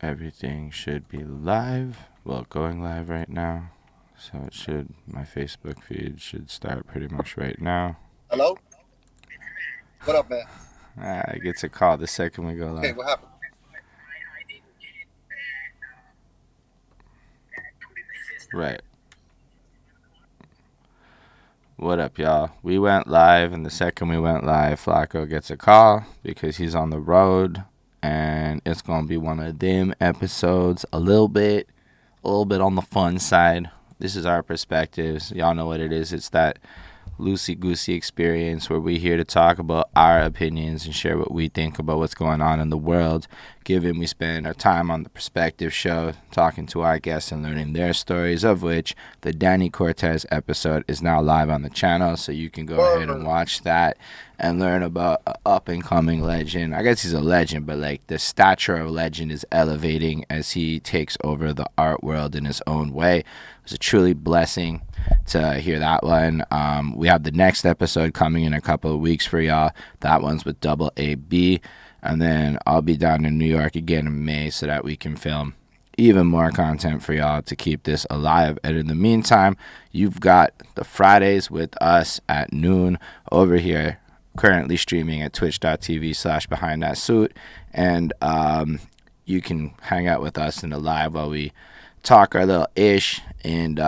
Everything should be live. Well, going live right now. So it should, my Facebook feed should start pretty much right now. Hello? What up, man? I get to call the second we go Okay, live. what happened? Right. What up, y'all? We went live, and the second we went live, Flacko gets a call because he's on the road, and it's gonna be one of them episodes. A little bit on the fun side. This is our perspectives. Y'all know what it is. It's that loosey goosey experience where we're here to talk about our opinions and share what we think about what's going on in the world. Given we spend our time on the Perspective Show talking to our guests and learning their stories, of which the Danny Cortez episode is now live on the channel, so you can go ahead and Word. watch that and learn about an up and coming legend. I guess he's a legend, but like the stature of legend is elevating as he takes over the art world in his own way. It was a truly blessing to hear that one. We have the next episode coming in a couple of weeks for y'all. That one's with Double AB. And then I'll be down in New York again in May so that we can film even more content for y'all to keep this alive. And in the meantime, you've got the Fridays with us at noon over here, currently streaming at twitch.tv/behind that suit. And you can hang out with us in the live while we talk our little ish and,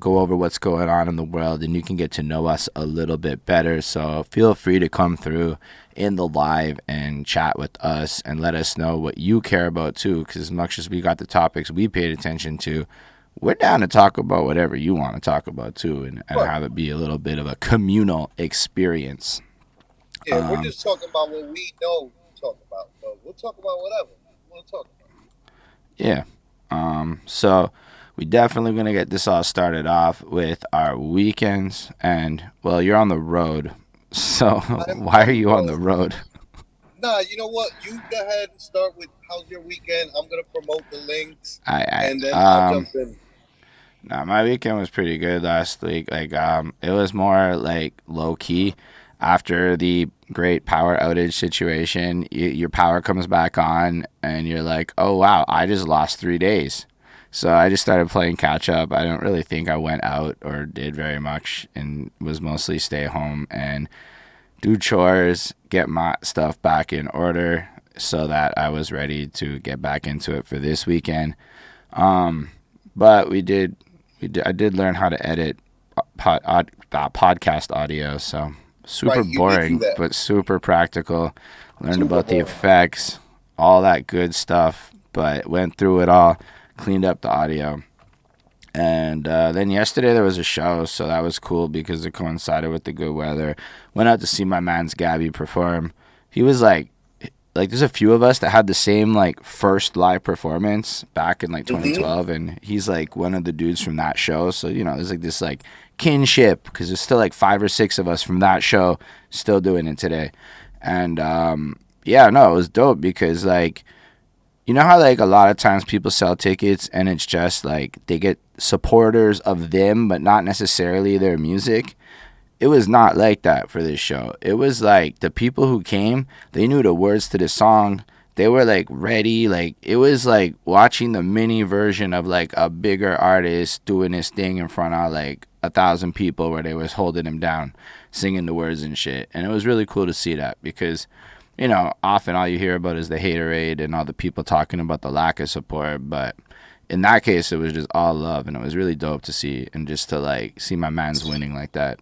go over what's going on in the world, and you can get to know us a little bit better. So feel free to come through in the live and chat with us and let us know what you care about too, because as much as we got the topics we paid attention to, we're down to talk about whatever you want to talk about too, and Right. have it be a little bit of a communal experience. Yeah, we're just talking about what we know to talk about, but we'll talk about whatever we want to talk about. Yeah. So we definitely gonna get this all started off with our weekends, and well, you're on the road, so I'm why are on the you on the road. road? Nah, you know what? You go ahead and start with how's your weekend. I'm gonna promote the links, I and then I'll jump in. No, my weekend was pretty good last week. Like, it was more like low key. After the great power outage situation, your power comes back on, and you're like, "Oh wow, I just lost 3 days." So I just started playing catch up. I don't really think I went out or did very much, and was mostly stay home and do chores, get my stuff back in order, so that I was ready to get back into it for this weekend. Um, but I did learn how to edit podcast audio, so super Right, you did do boring that. but super practical. Learned Super about the boring. effects, all that good stuff, but went through it all, cleaned up the audio. And then yesterday there was a show, so that was cool because it coincided with the good weather. Went out to see my man's Gabby perform. He was like there's a few of us that had the same like first live performance back in like Mm-hmm. 2012, and he's like one of the dudes from that show. So there's like this like kinship because there's still like 5 or 6 of us from that show still doing it today. And yeah, no, it was dope because like how like a lot of times people sell tickets and it's just like they get supporters of them but not necessarily their music. It was not like that for this show. It was like the people who came, they knew the words to the song. They were like ready. Like it was like watching the mini version of like a bigger artist doing his thing in front of like 1,000 people where they was holding him down, singing the words and shit. And it was really cool to see that because, often all you hear about is the haterade and all the people talking about the lack of support. But in that case, it was just all love, and it was really dope to see and just to like see my man's winning like that.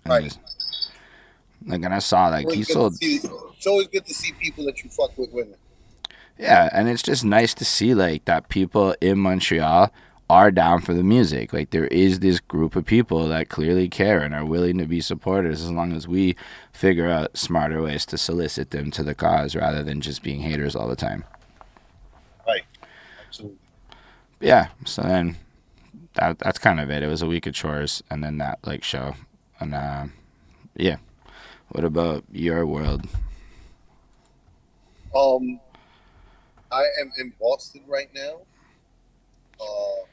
And Right. just like, and I saw like he Always good to sold, see. It's always good to see people that you fuck with winning. yeah, and it's just nice to see like that people in Montreal are down for the music. Like there is this group of people that clearly care and are willing to be supporters as long as we figure out smarter ways to solicit them to the cause rather than just being haters all the time. Right. Absolutely. Yeah, so then that's kind of it. It was a week of chores and then that like show. And yeah. What about your world? Um, I am in Boston right now. Uh,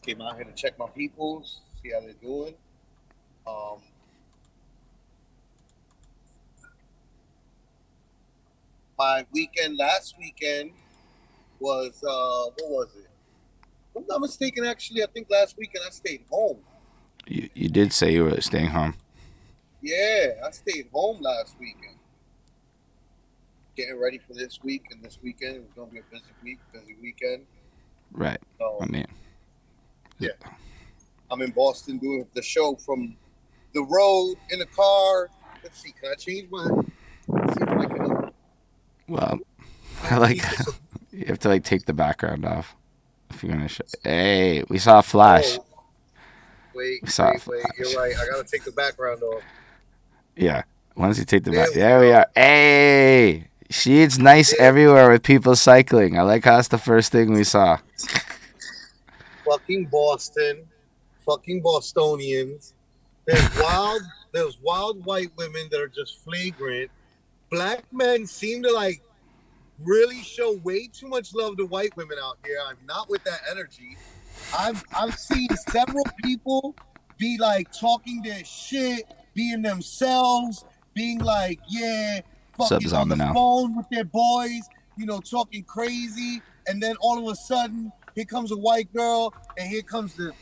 came out here to check my peoples, see how they're doing. Um, my weekend last weekend was what was it? If I'm not mistaken, actually, I think last weekend I stayed home. You did say you were staying home. Yeah, I stayed home last weekend. Getting ready for this week and this weekend. It's gonna be a busy week, busy weekend. Right. I So mean, yeah, I'm in Boston doing the show from the road in the car. Let's see, can I change my? Let's see if I can. well, I I like need this. you have to like take the background off if you're gonna show. Hey, we saw a flash. Oh, wait, We saw a wait, wait. You're flash. right. I gotta take the background off. Yeah. Once you take the back, There we there we are. go. Hey, see, it's nice There, everywhere with people cycling. I like how that's the first thing we saw. fucking Boston, fucking Bostonians. There's wild white women that are just flagrant. Black men seem to like really show way too much love to white women out here. I'm not with that energy. I've seen several people be like talking their shit, being themselves, being like, yeah, Sub fucking on the Zamino. phone with their boys, talking crazy, and then all of a sudden, here comes a white girl, and here comes the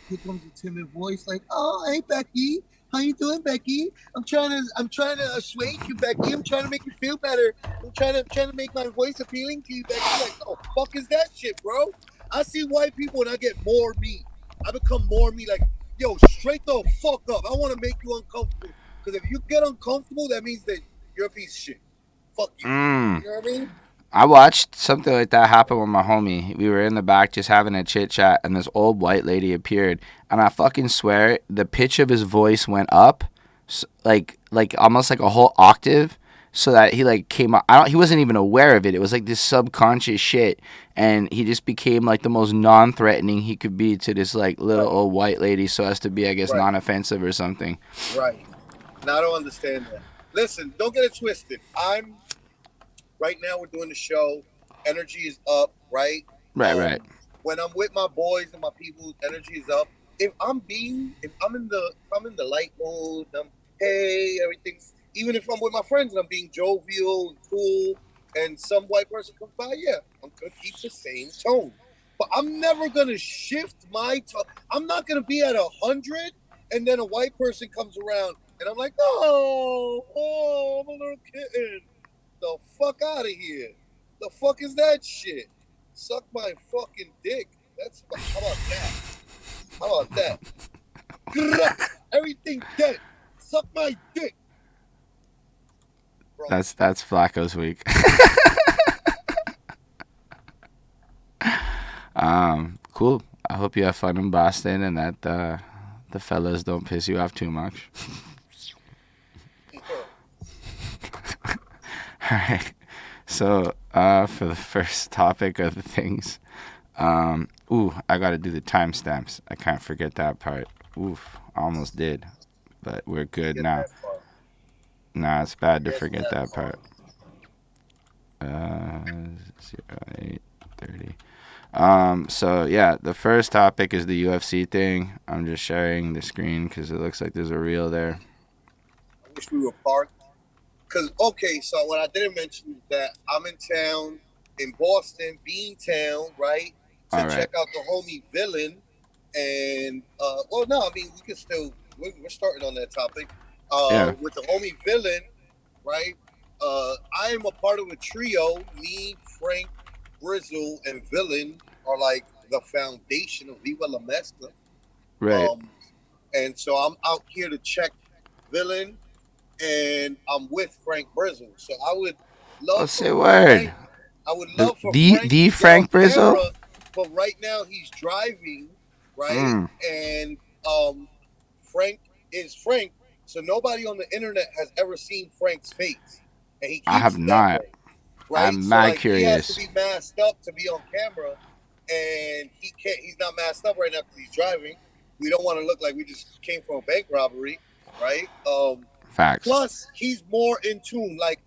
timid voice, like, oh, hey Becky, how you doing, Becky? I'm trying to assuage you, Becky. I'm trying to make you feel better. I'm trying to make my voice appealing to you, Becky. Like, oh, fuck is that shit, bro? I see white people and I get more me. I become more me. Like, yo, straight the fuck up. I want to make you uncomfortable. Because if you get uncomfortable, that means that you're a piece of shit. Fuck you. Mm. You know what I mean? I watched something like that happen with my homie. We were in the back just having a chit chat, and this old white lady appeared, and I fucking swear the pitch of his voice went up, like almost like a whole octave, so that he like came up. He wasn't even aware of it. It was like this subconscious shit, and he just became like the most non-threatening he could be to this like little Right. old white lady, so as to be, I guess, Right. non-offensive or something. Right. Now I don't understand that. Listen, don't get it twisted. I'm right now. We're doing the show. Energy is up. Right. Right, right. When I'm with my boys and my people, energy is up. If I'm in the light mode, hey, everything's, even if I'm with my friends and I'm being jovial and cool, and some white person comes by, yeah, I'm gonna keep the same tone. But I'm never gonna shift my tone. I'm not gonna be at 100, and then a white person comes around, and I'm like, oh, I'm a little kitten. The fuck out of here. The fuck is that shit? Suck my fucking dick. How about that? How about that? Everything dead. Suck my dick, bro. That's Flacco's week. Cool. I hope you have fun in Boston and that the fellas don't piss you off too much. All right. So, for the first topic of the things, I gotta do the timestamps. I can't forget that part. Oof, I almost did, but we're good Forget now. that part. Nah, it's bad to Forget forget that that part. part. 0830. So yeah, the first topic is the UFC thing. I'm just sharing the screen because it looks like there's a reel there. I wish we were parked. Cause okay, so what I didn't mention is that I'm in town in Boston, Beantown, right? To All right. check out the homie Villain. And well no, I mean we can still we're starting on that topic. Yeah. With the homie Villain, right? I am a part of a trio. Me, Frank, Brizzle, and Villain are like the foundation of Viva La Mezcla. Right. Um, and so I'm out here to check Villain, and I'm with Frank Brizzle. So I would Oh, love say for word. Frank. I would The love for the Frank the to get on Frank Brizzle. camera, but right now he's driving, right? Mm. And Frank is Frank, so nobody on the internet has ever seen Frank's face, and he I keeps have it that not. way, right? I'm So mad like he has to curious. be masked up to be on camera, and he can't. He's not masked up right now because he's driving. We don't want to look like we just came from a bank robbery, right? Facts. Plus, he's more in tune. Like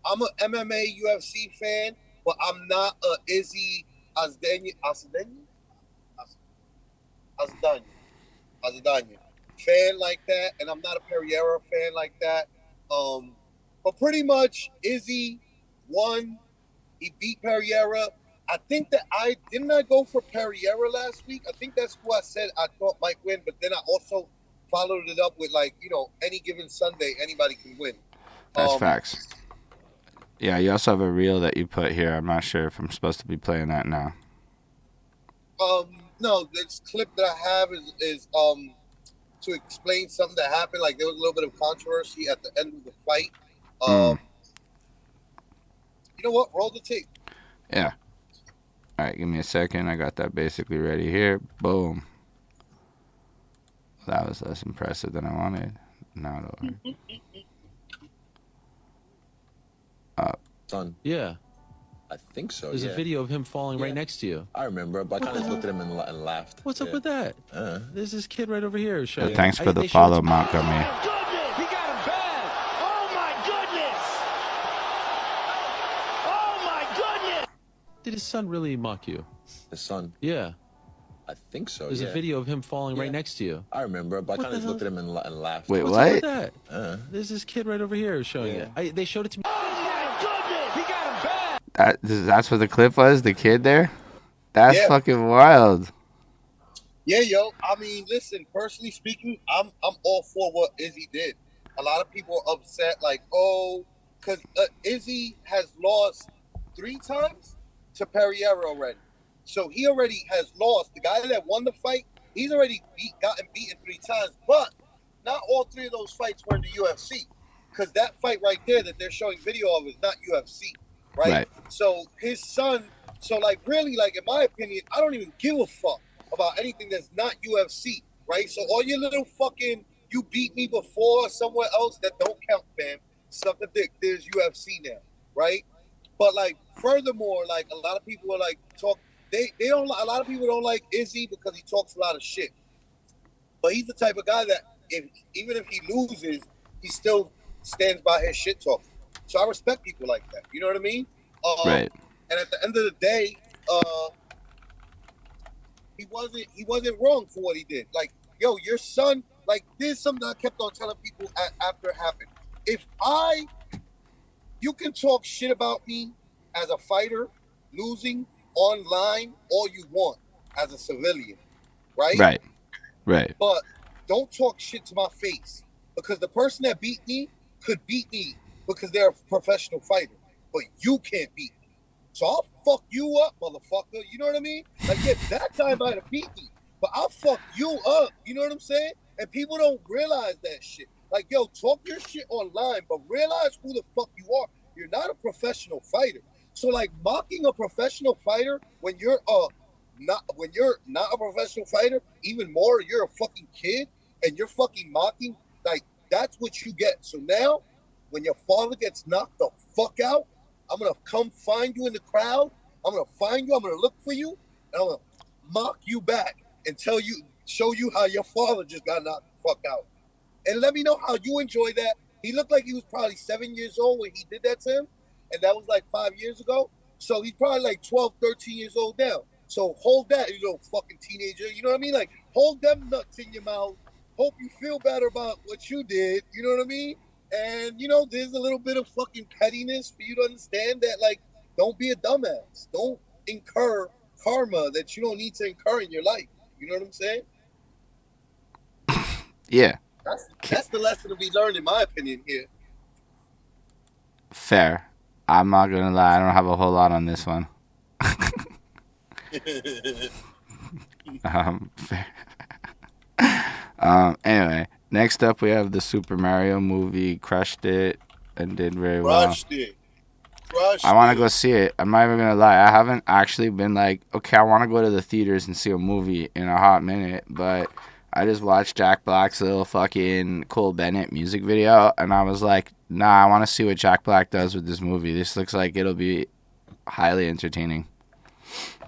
I'm a MMA UFC fan, but I'm not a Izzy Asdanya Azadanya fan like that, and I'm not a Periera fan like that. Um, but pretty much Izzy won. He beat Periera. I think that I go for Periera last week. I think that's who I said I thought might win, but then I also followed it up with like, any given Sunday, anybody can win. That's facts. Yeah, you also have a reel that you put here. I'm not sure if I'm supposed to be playing that now. No, this clip that I have is to explain something that happened. Like there was a little bit of controversy at the end of the fight. You know what? Roll the tape. Yeah. All right, give me a second. I got that basically ready here. Boom. That was less impressive than I wanted. Now Son. Yeah. I think so. There's a video of him falling right next to you. I remember, but I kind of looked at him and laughed. What's up with that? There's this kid right over here showing. Thanks for the follow, Montgomery. He got him bad. Oh my goodness. Oh my goodness. Did his son really mock you? His son? Yeah. I think so. There's a video of him falling right next to you. I remember, but I kind of looked at him and laughed. Wait, What's what? up with that? There's this kid right over here showing it. They showed it to me. That's what the clip was? The kid there? That's fucking wild. Yeah, yo. I mean, listen, personally speaking, I'm all for what Izzy did. A lot of people are upset, like, because Izzy has lost 3 times to Periera already. So he already has lost. The guy that won the fight, he's already gotten beaten 3 times. But not all 3 of those fights were in the UFC. Because that fight right there that they're showing video of is not UFC. Right? So his son, really, like, in my opinion, I don't even give a fuck about anything that's not UFC, right? So all your little fucking, you beat me before somewhere else, that don't count, fam. Suck a dick. There's UFC now, right? But, like, furthermore, like, a lot of people are like, a lot of people don't like Izzy because he talks a lot of shit. But he's the type of guy that even if he loses, he still stands by his shit talk. So I respect people like that. You know what I mean? Right. And at the end of the day, he wasn't wrong for what he did. Like, yo, your son, like, there's something I kept on telling people after it happened. You can talk shit about me as a fighter, losing online all you want as a civilian, right? Right. But don't talk shit to my face, because the person that beat me could beat me because they're a professional fighter, but you can't beat me. So I'll fuck you up, motherfucker. You know what I mean? Like, yeah, that guy might have beat me, but I'll fuck you up. You know what I'm saying? And people don't realize that shit. Like, yo, talk your shit online, but realize who the fuck you are. You're not a professional fighter. So, like, mocking a professional fighter when you're not a professional fighter, even more, you're a fucking kid and you're fucking mocking, like, that's what you get. So now, when your father gets knocked the fuck out, I'm going to come find you in the crowd. I'm going to find you. I'm going to look for you. And I'm going to mock you back and show you how your father just got knocked the fuck out. And let me know how you enjoy that. He looked like he was probably 7 years old when he did that to him. And that was like 5 years ago. So he's probably like 12, 13 years old now. So hold that, you little fucking teenager. You know what I mean? Like, hold them nuts in your mouth. Hope you feel better about what you did. You know what I mean? And, there's a little bit of fucking pettiness for you to understand that, like, don't be a dumbass. Don't incur karma that you don't need to incur in your life. You know what I'm saying? Yeah. That's the lesson to be learned, in my opinion, here. Fair. I'm not going to lie. I don't have a whole lot on this one. Fair. Anyway, next up we have the Super Mario movie. Crushed it and did very well. Crushed it. I want to go see it. I'm not even going to lie. I haven't actually been like, okay, I want to go to the theaters and see a movie in a hot minute, but I just watched Jack Black's little fucking Cole Bennett music video, and I was like, nah, I want to see what Jack Black does with this movie. This looks like it'll be highly entertaining.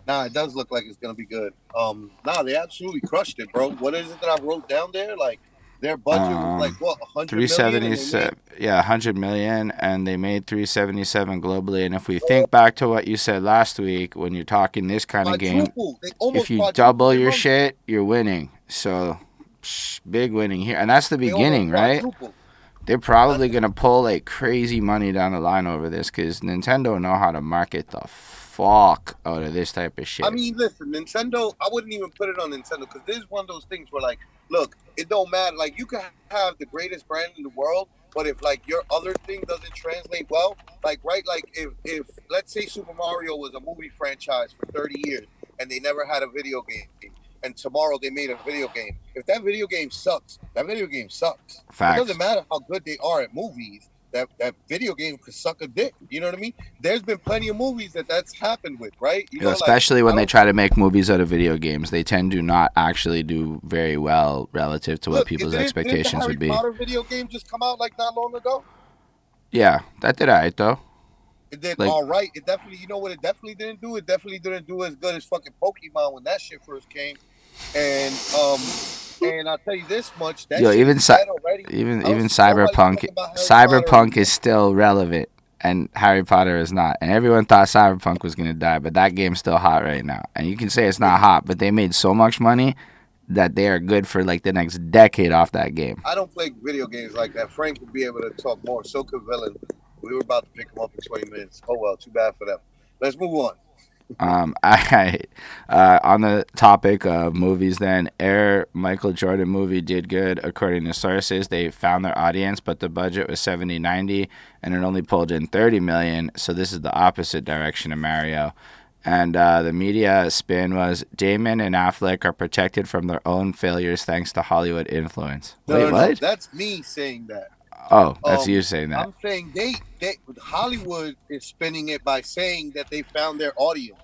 Nah, it does look like it's gonna be good. They absolutely crushed it, bro. What is it that I wrote down there? Like, their budget was like what, 100 $377, yeah, 100 million, and they made 377 globally. And if we think back to what you said last week, when you're talking this kind of game, if you double your shit, you're winning. So big winning here, and that's the beginning, right? They're probably gonna pull like crazy money down the line over this because Nintendo know how to market the fuck out of this type of shit. I mean, listen, Nintendo, I wouldn't even put it on Nintendo because this is one of those things where, like, look, it don't matter. Like, you can have the greatest brand in the world, but if, like, your other thing doesn't translate well, like, right, like, if let's say Super Mario was a movie franchise for 30 years and they never had a video game, and tomorrow they made a video game, if that video game sucks, that video game sucks. Facts. It doesn't matter how good they are at movies. That video game could suck a dick. You know what I mean? There's been plenty of movies that's happened with, right? You know, especially like, when they try to make movies out of video games, they tend to not actually do very well relative to what people's expectations would be. Did the Harry Potter video game just come out like not long ago? Yeah, that did alright though. It did all right. It definitely, you know what? It definitely didn't do. It definitely didn't do as good as fucking Pokemon when that shit first came. And I'll tell you this much: that even Cyberpunk is still relevant, and Harry Potter is not. And everyone thought Cyberpunk was gonna die, but that game's still hot right now. And you can say it's not hot, but they made so much money that they are good for like the next decade off that game. I don't play video games like that. Frank would be able to talk more. So could Villain. We were about to pick him up in 20 minutes. Oh well, too bad for them. Let's move on. On the topic of movies, then Michael Jordan movie did good according to sources. They found their audience, but the budget was 70-90 and it only pulled in 30 million. So this is the opposite direction of Mario. And the media spin was Damon and Affleck are protected from their own failures thanks to Hollywood influence. Wait, what? No, that's me saying that. Oh, that's you saying that. I'm saying they Hollywood is spinning it by saying that they found their audience.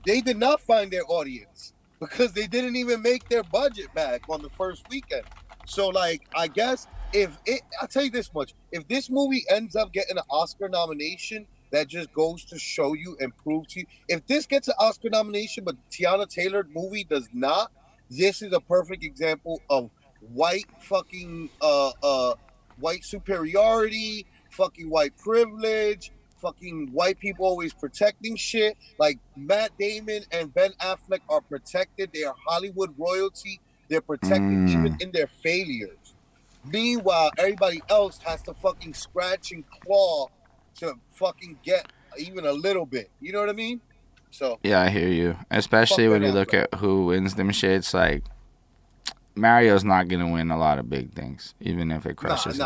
They did not find their audience because they didn't even make their budget back on the first weekend. So, like, I guess I'll tell you this much: if this movie ends up getting an Oscar nomination, that just goes to show you and prove to you. If this gets an Oscar nomination, but Tiana Taylor movie does not, this is a perfect example of white fucking white superiority, fucking white privilege, fucking white people always protecting shit. Like Matt Damon and Ben Affleck are protected. They are Hollywood royalty. They're protected even in their failures. Meanwhile, everybody else has to fucking scratch and claw to fucking get even a little bit. You know what I mean? So yeah, I hear you. Especially when you look at who wins them shits, like Mario's not gonna win a lot of big things, even if it crushes.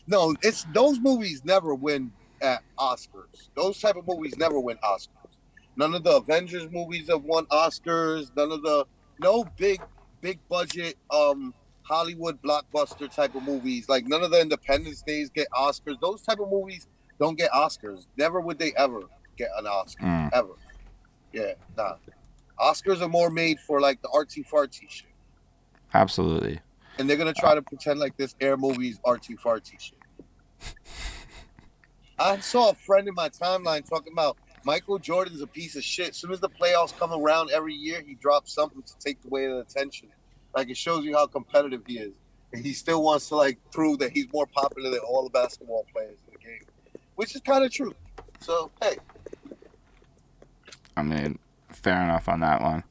No, it's those movies never win at Oscars. Those type of movies never win Oscars. None of the Avengers movies have won Oscars. No big budget Hollywood blockbuster type of movies. Like none of the Independence Days get Oscars. Those type of movies don't get Oscars. Never would they ever get an Oscar. Ever. Yeah, nah. Oscars are more made for like the artsy fartsy shit. Absolutely. And they're gonna try to pretend like this Air movie's artsy fartsy shit. I saw a friend in my timeline talking about Michael Jordan's a piece of shit. As soon as the playoffs come around every year, he drops something to take away the attention. Like it shows you how competitive he is. And he still wants to like prove that he's more popular than all the basketball players in the game. Which is kind of true. So hey. I mean, fair enough on that one.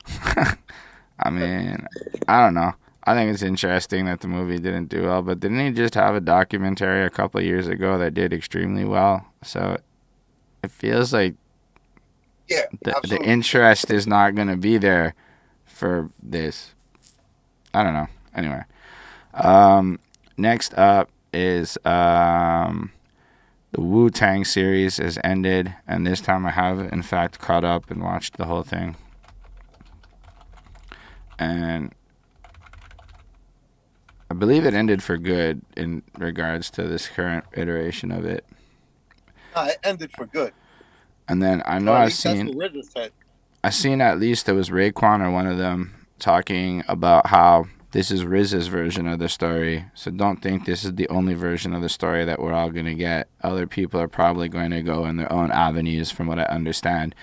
I mean, I don't know. I think it's interesting that the movie didn't do well, but didn't he just have a documentary a couple of years ago that did extremely well? So it feels like the interest is not going to be there for this. I don't know. Anyway, next up is the Tang Series has ended, and this time I have, in fact, caught up and watched the whole thing. And I believe it ended for good in regards to this current iteration of it. It ended for good. And then I know I've seen at least there was Raekwon or one of them talking about how this is RZA's version of the story. So don't think this is the only version of the story that we're all going to get. Other people are probably going to go in their own avenues, from what I understand,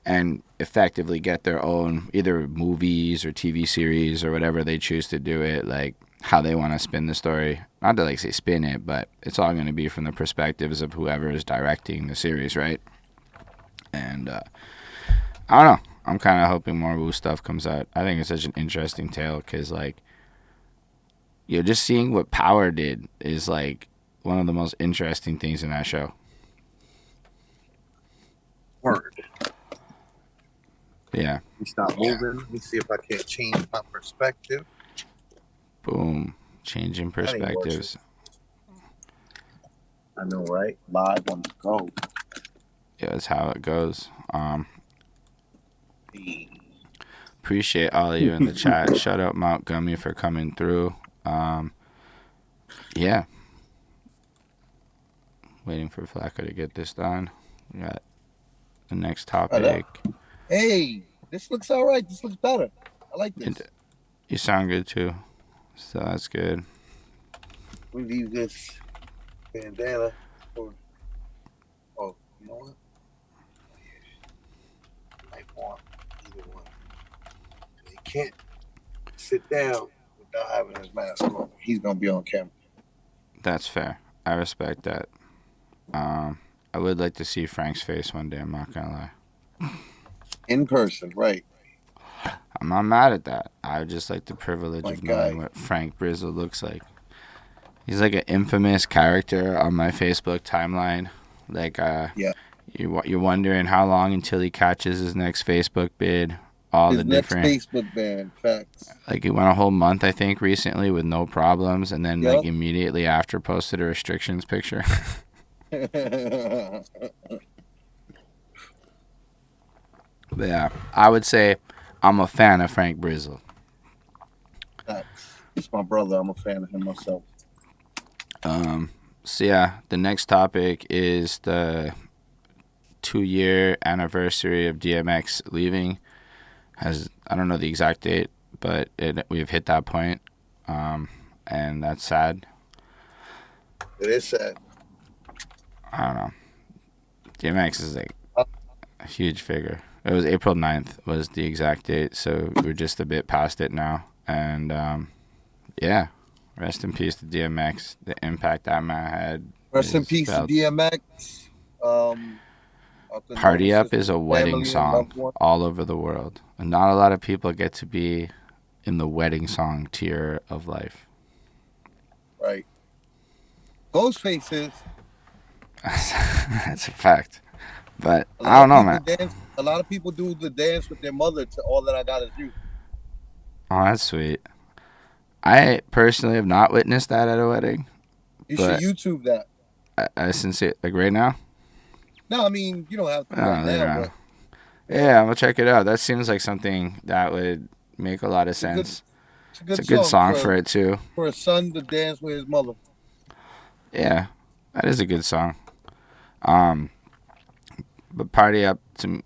and effectively get their own either movies or TV series or whatever they choose to do it, like how they want to spin the story. Not to like say spin it, but it's all going to be from the perspectives of whoever is directing the series, right? And I don't know. I'm kind of hoping more Wu stuff comes out. I think it's such an interesting tale because, like, just seeing what Power did is like one of the most interesting things in that show. Word. Yeah. Let me stop moving. Let me see if I can't change my perspective. Boom. Changing perspectives. I know, right? Live on the go. Yeah, that's how it goes. Appreciate all of you in the chat. Shout out Mount Gummy for coming through. Yeah. Waiting for Flacko to get this done. We got the next topic. Hey, this looks all right. This looks better. I like this. You sound good too. So that's good. We leave this bandana for. Oh, you know what? Might want either one. He can't sit down without having his mask on. He's gonna be on camera. That's fair. I respect that. I would like to see Frank's face one day. I'm not gonna lie. In person, right? I'm not mad at that. I just like the privilege of knowing what Frank Brizzle looks like. He's like an infamous character on my Facebook timeline. Like, you're wondering how long until he catches his next Facebook bid. His next Facebook ban, facts. Like, he went a whole month, I think, recently with no problems, and then like immediately after posted a restrictions picture. But yeah, I would say I'm a fan of Frank Brizzle. It's my brother. I'm a fan of him myself. So yeah, the next topic is the 2-year anniversary of DMX leaving. I don't know the exact date, but we've hit that point, and that's sad. It is sad. I don't know. DMX is like a huge figure. It was April 9th was the exact date, so we're just a bit past it now. And yeah, rest in peace to DMX. The impact that man had. Rest in peace to DMX. Party Up is a wedding song all over the world. And not a lot of people get to be in the wedding song tier of life. Right. Ghostface is. That's a fact. But I don't know, man. A lot of people do the dance with their mother to All That I Got Is You. Oh, that's sweet. I personally have not witnessed that at a wedding. You should YouTube that. I sincerely, like right now? No, I mean, you don't have to right now. But... Yeah, I'm going to check it out. That seems like something that would make a lot of sense. It's a good song for it, too. For a son to dance with his mother. Yeah, that is a good song. But Party Up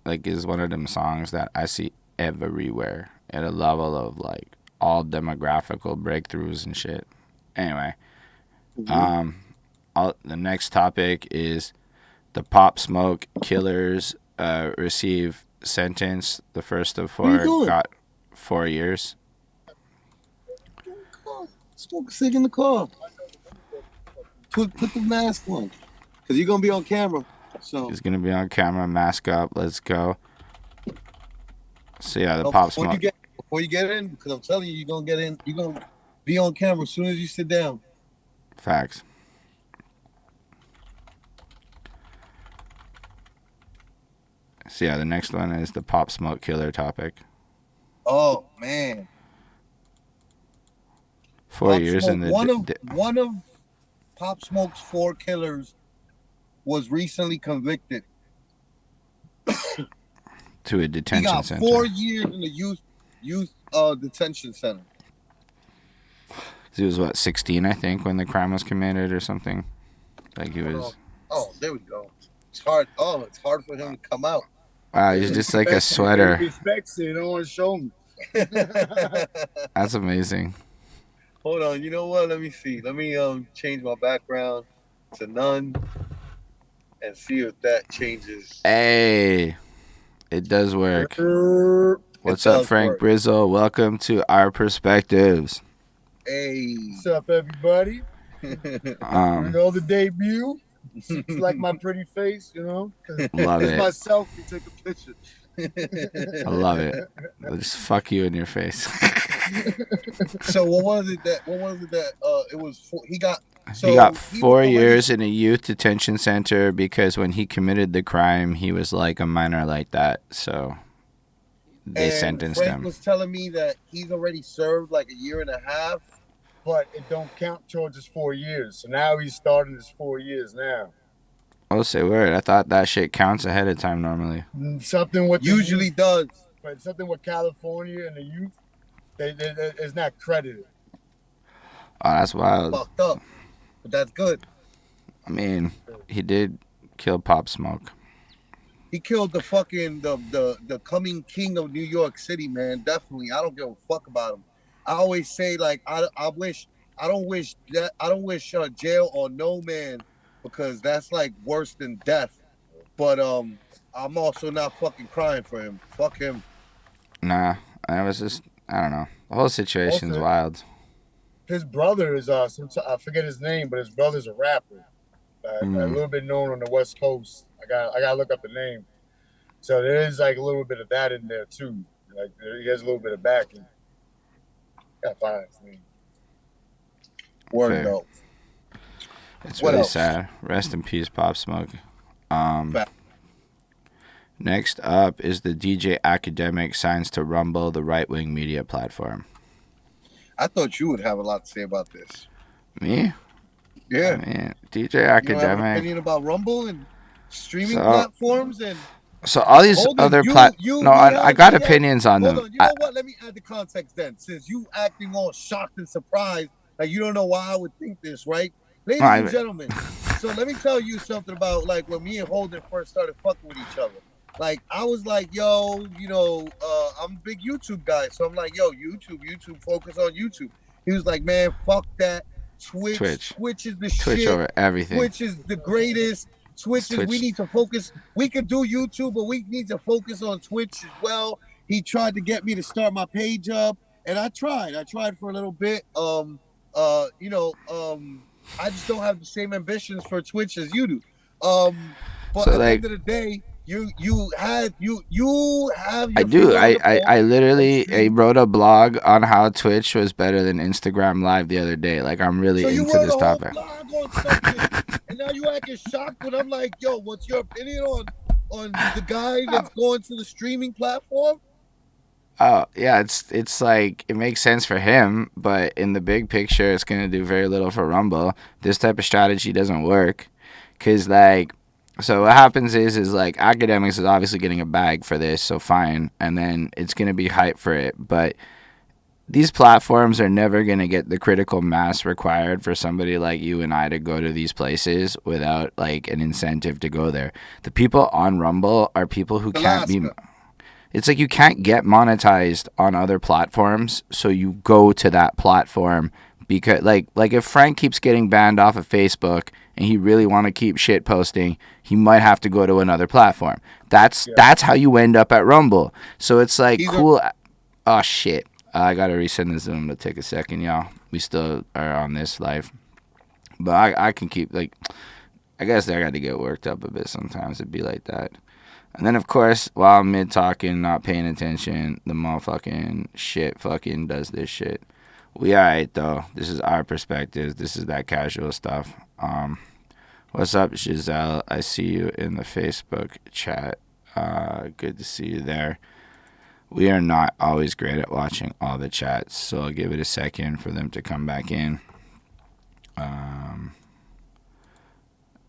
is one of them songs that I see everywhere at a level of like all demographical breakthroughs and shit. Anyway, the next topic is the Pop Smoke killers receive sentence. The first of 4 got 4 years. Smoke a cig in the car. Put the mask on, cause you're gonna be on camera. So he's gonna be on camera. Mask up. Let's go. So yeah, the Pop Smoke. Before you get in, because I'm telling you, you're gonna get in. You're gonna be on camera as soon as you sit down. Facts. So yeah, the next one is the Pop Smoke killer topic. Oh man. 4 years in the one of Pop Smoke's 4 killers was recently convicted to a detention center. He got 4 years in the youth detention center. He was 16, I think, when the crime was committed or something. Like he was. Oh, there we go. It's hard. Oh, it's hard for him to come out. Wow, he's just like a sweater. He respects it. Don't want to show me. That's amazing. Hold on. You know what? Let me see. Let me change my background to none and see if that changes. Hey, it does work. What's up, Frank Brizzle? Welcome to Our Perspectives. Hey. What's up, everybody? You know the debut. It's like my pretty face, you know. Love it. It's myself. You take a picture. I love it. I'll just fuck you in your face. So what was it that it was for, he got He got he 4 already- years in a youth detention center because when he committed the crime, he was like a minor like that. So they and sentenced Frank him. was telling me that he's already served like a year and a half. But it don't count towards his 4 years. So now he's starting his 4 years now. I'll say word. I thought that shit counts ahead of time normally. Something with the Usually youth, does. but something with California and the youth, it's not credited. Oh, that's wild. Fucked up. But that's good. I mean, he did kill Pop Smoke. He killed the fucking the coming king of New York City, man. Definitely. I don't give a fuck about him. I always say like I don't wish jail on no man because that's like worse than death. But I'm also not fucking crying for him. Fuck him. Nah, I was just, I don't know. The whole situation's Also- wild. His brother is I forget his name, but his brother's a rapper, a little bit known on the West Coast. I gotta look up the name. So there is like a little bit of that in there too. Like he has a little bit of backing. Got five. Word Fair. though. It's What really else? sad. Rest in peace, Pop Smoke. Next up is the DJ Akademiks signs to Rumble, the right-wing media platform. I thought you would have a lot to say about this. Me? Yeah. I mean, DJ You don't have an Akademiks. opinion about Rumble and streaming So- platforms and So all these Holden, other we I had- got we had- opinions on Hold them. on, you know what? Let me add the context then. Since you acting all shocked and surprised, like you don't know why I would think this, right? Ladies and gentlemen, so let me tell you something about like when me and Holden first started fucking with each other. Like I was like, yo, I'm a big YouTube guy, so I'm like, yo, YouTube, focus on YouTube. He was like, man, fuck that. Twitch is the Twitch shit. over everything. Twitch is the greatest. Twitch is, we need to focus. We could do YouTube, but we need to focus on Twitch as well. He tried to get me to start my page up, and I tried. I tried for a little bit. I just don't have the same ambitions for Twitch as you do. But So, at the like- end of the day, you have your I do. finger on the pulse I literally and see- wrote a blog on how Twitch was better than Instagram Live the other day. Like I'm really So you into wrote this a whole topic. blog on something, and now you acting shocked when I'm like, yo, what's your opinion on the guy that's going to the streaming platform? Oh yeah, it's like it makes sense for him, but in the big picture, it's gonna do very little for Rumble. This type of strategy doesn't work, cause like, so what happens is like Akademiks is obviously getting a bag for this, so fine, and then it's gonna be hype for it, but these platforms are never gonna get the critical mass required for somebody like you and I to go to these places without like an incentive to go there. The people on Rumble are people who can't be. Alaska. It's like you can't get monetized on other platforms, so you go to that platform because, like if Frank keeps getting banned off of Facebook and he really want to keep shit posting, he might have to go to another platform. That's how you end up at Rumble. So it's like cool. Oh shit! I gotta resend the Zoom. It'll take a second, y'all. We still are on this live, but I can keep like. I guess I got to get worked up a bit sometimes. It'd be like that. And then, of course, while I'm mid-talking, not paying attention, the motherfucking shit fucking does this shit. We alright, though. This is our perspective. This is that casual stuff. What's up, Giselle? I see you in the Facebook chat. Good to see you there. We are not always great at watching all the chats, so I'll give it a second for them to come back in.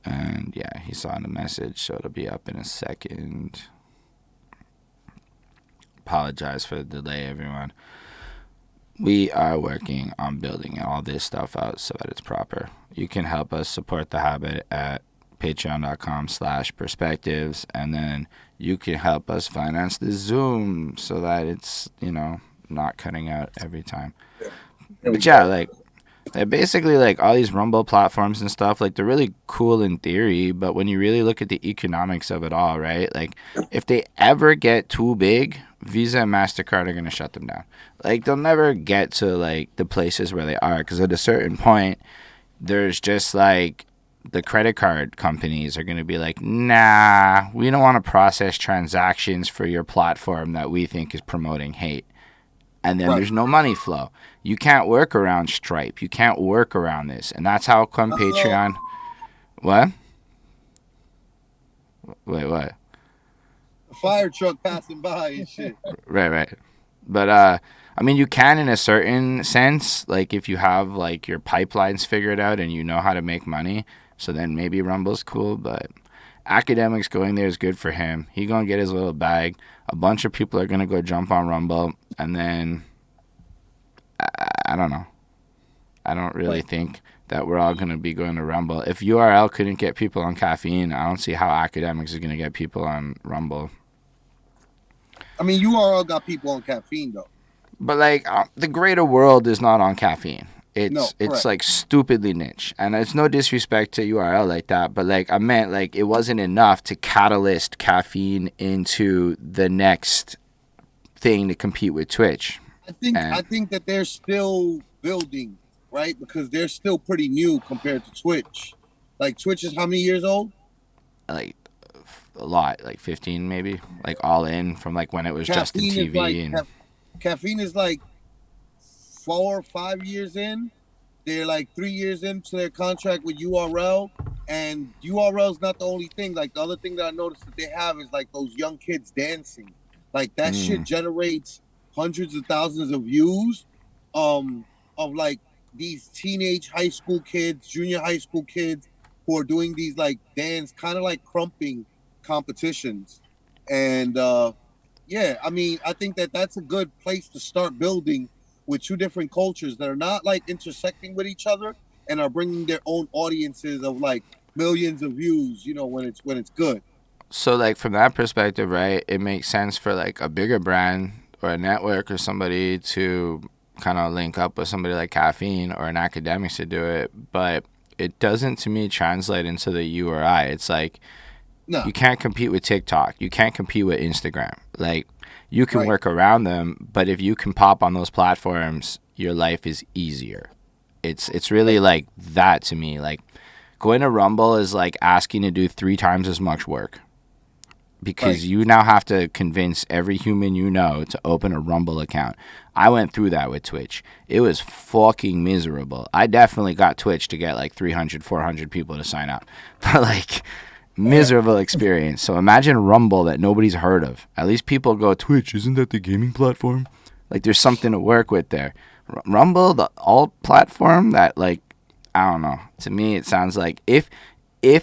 And yeah, he saw the message, so it'll be up in a second. Apologize for the delay, everyone. We are working on building all this stuff out so that it's proper. You can help us support the habit at patreon.com/perspectives, and then you can help us finance the Zoom so that it's, not cutting out every time. But yeah, like basically, like all these Rumble platforms and stuff, like they're really cool in theory, but when you really look at the economics of it all, right? Like if they ever get too big, Visa and MasterCard are going to shut them down. Like they'll never get to like the places where they are, because at a certain point, there's just like the credit card companies are going to be like, nah, we don't want to process transactions for your platform that we think is promoting hate. and then there's no money flow. You can't work around Stripe. You can't work around this, and that's how come Patreon. What? Wait, what? A fire truck passing by and shit. Right. But I mean, you can in a certain sense, like if you have like your pipelines figured out and you know how to make money. So then maybe Rumble's cool, but Akademiks going there is good for him. He gonna get his little bag. A bunch of people are gonna go jump on Rumble, and then I don't know. I don't really think that we're all gonna be going to Rumble. If URL couldn't get people on caffeine, I don't see how Akademiks is gonna get people on Rumble. I mean, URL got people on caffeine though. But like the greater world is not on caffeine. It's like stupidly niche, and it's no disrespect to URL like that, but like I meant like it wasn't enough to catalyst caffeine into the next thing to compete with Twitch. I think that they're still building, right? Because they're still pretty new compared to Twitch. Like Twitch is how many years old? Like a lot, like 15 maybe, like all in from like when it was Justin TV. Caffeine is like 4 or 5 years in. They're like 3 years into their contract with URL, and URL is not the only thing. Like the other thing that I noticed that they have is like those young kids dancing. Like that shit generates hundreds of thousands of views of like these teenage high school kids, junior high school kids who are doing these like dance, kind of like crumping competitions. And yeah, I mean, I think that that's a good place to start building with two different cultures that are not like intersecting with each other and are bringing their own audiences of like millions of views, you know, when it's good. So like from that perspective, right, it makes sense for like a bigger brand or a network or somebody to kind of link up with somebody like Caffeine or an Akademiks to do it, but it doesn't to me translate into the URI. It's like you can't compete with TikTok. You can't compete with Instagram. Like you can work around them, but if you can pop on those platforms, your life is easier. It's really like that to me. Like going to Rumble is like asking to do 3 times as much work. Because you now have to convince every human you know to open a Rumble account. I went through that with Twitch. It was fucking miserable. I definitely got Twitch to get like 300, 400 people to sign up. But like, miserable experience. So imagine Rumble that nobody's heard of. At least people go, Twitch, isn't that the gaming platform? Like there's something to work with there. Rumble, the alt platform that like, I don't know. To me, it sounds like if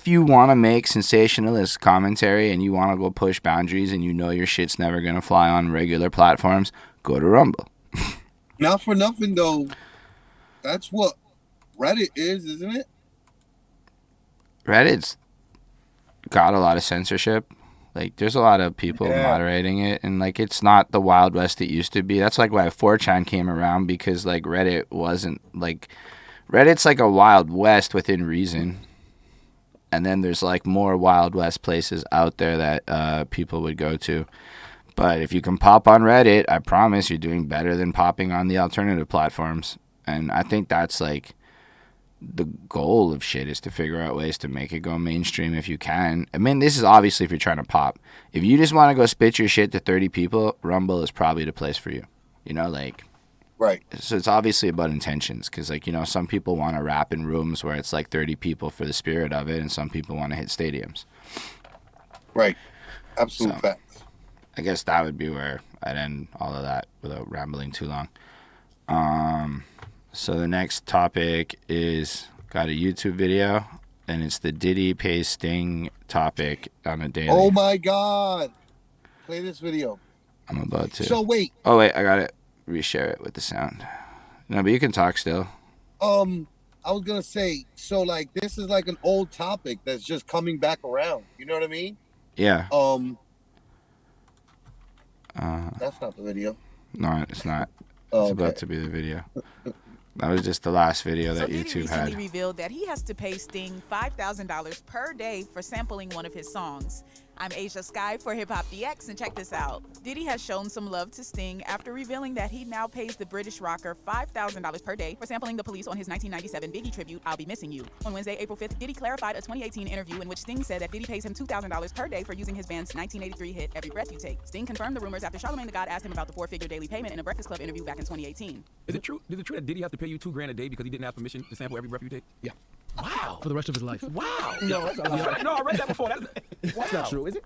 you want to make sensationalist commentary and you want to go push boundaries and you know your shit's never going to fly on regular platforms, go to Rumble. Not for nothing, though. That's what Reddit is, isn't it? Reddit's got a lot of censorship. Like, there's a lot of people moderating it, and, like, it's not the Wild West it used to be. That's, like, why 4chan came around, because, like, Reddit wasn't, like... Reddit's like a Wild West within reason. And then there's like more Wild West places out there that people would go to. But if you can pop on Reddit, I promise you're doing better than popping on the alternative platforms. And I think that's like the goal of shit, is to figure out ways to make it go mainstream if you can. I mean, this is obviously if you're trying to pop. If you just want to go spit your shit to 30 people, Rumble is probably the place for you. You know, like... Right. So it's obviously about intentions, because, like, you know, some people want to rap in rooms where it's like 30 people for the spirit of it, and some people want to hit stadiums. Right. Absolute facts. I guess that would be where I'd end all of that without rambling too long. So the next topic is got a YouTube video, and it's the Diddy pays Sting topic on a daily. Oh my God. Play this video. I'm about to. So wait. Oh, wait, I got it. Reshare it with the sound. No, but you can talk still. I was gonna say, so like this is like an old topic that's just coming back around. You know what I mean? Yeah. That's not the video. No, it's not. It's about to be the video. That was just the last video that YouTube had. Diddy recently revealed that he has to pay Sting $5,000 per day for sampling one of his songs. I'm Asia Sky for Hip Hop DX, and check this out. Diddy has shown some love to Sting after revealing that he now pays the British rocker $5,000 per day for sampling the Police on his 1997 Biggie tribute, I'll Be Missing You. On Wednesday, April 5th, Diddy clarified a 2018 interview in which Sting said that Diddy pays him $2,000 per day for using his band's 1983 hit, Every Breath You Take. Sting confirmed the rumors after Charlamagne the God asked him about the four-figure daily payment in a Breakfast Club interview back in 2018. Is it true that Diddy have to pay you $2,000 a day because he didn't have permission to sample Every Breath You Take? Yeah. Wow. For the rest of his life. Wow. No, that's a lie. No, I read that before. That's not true, is it?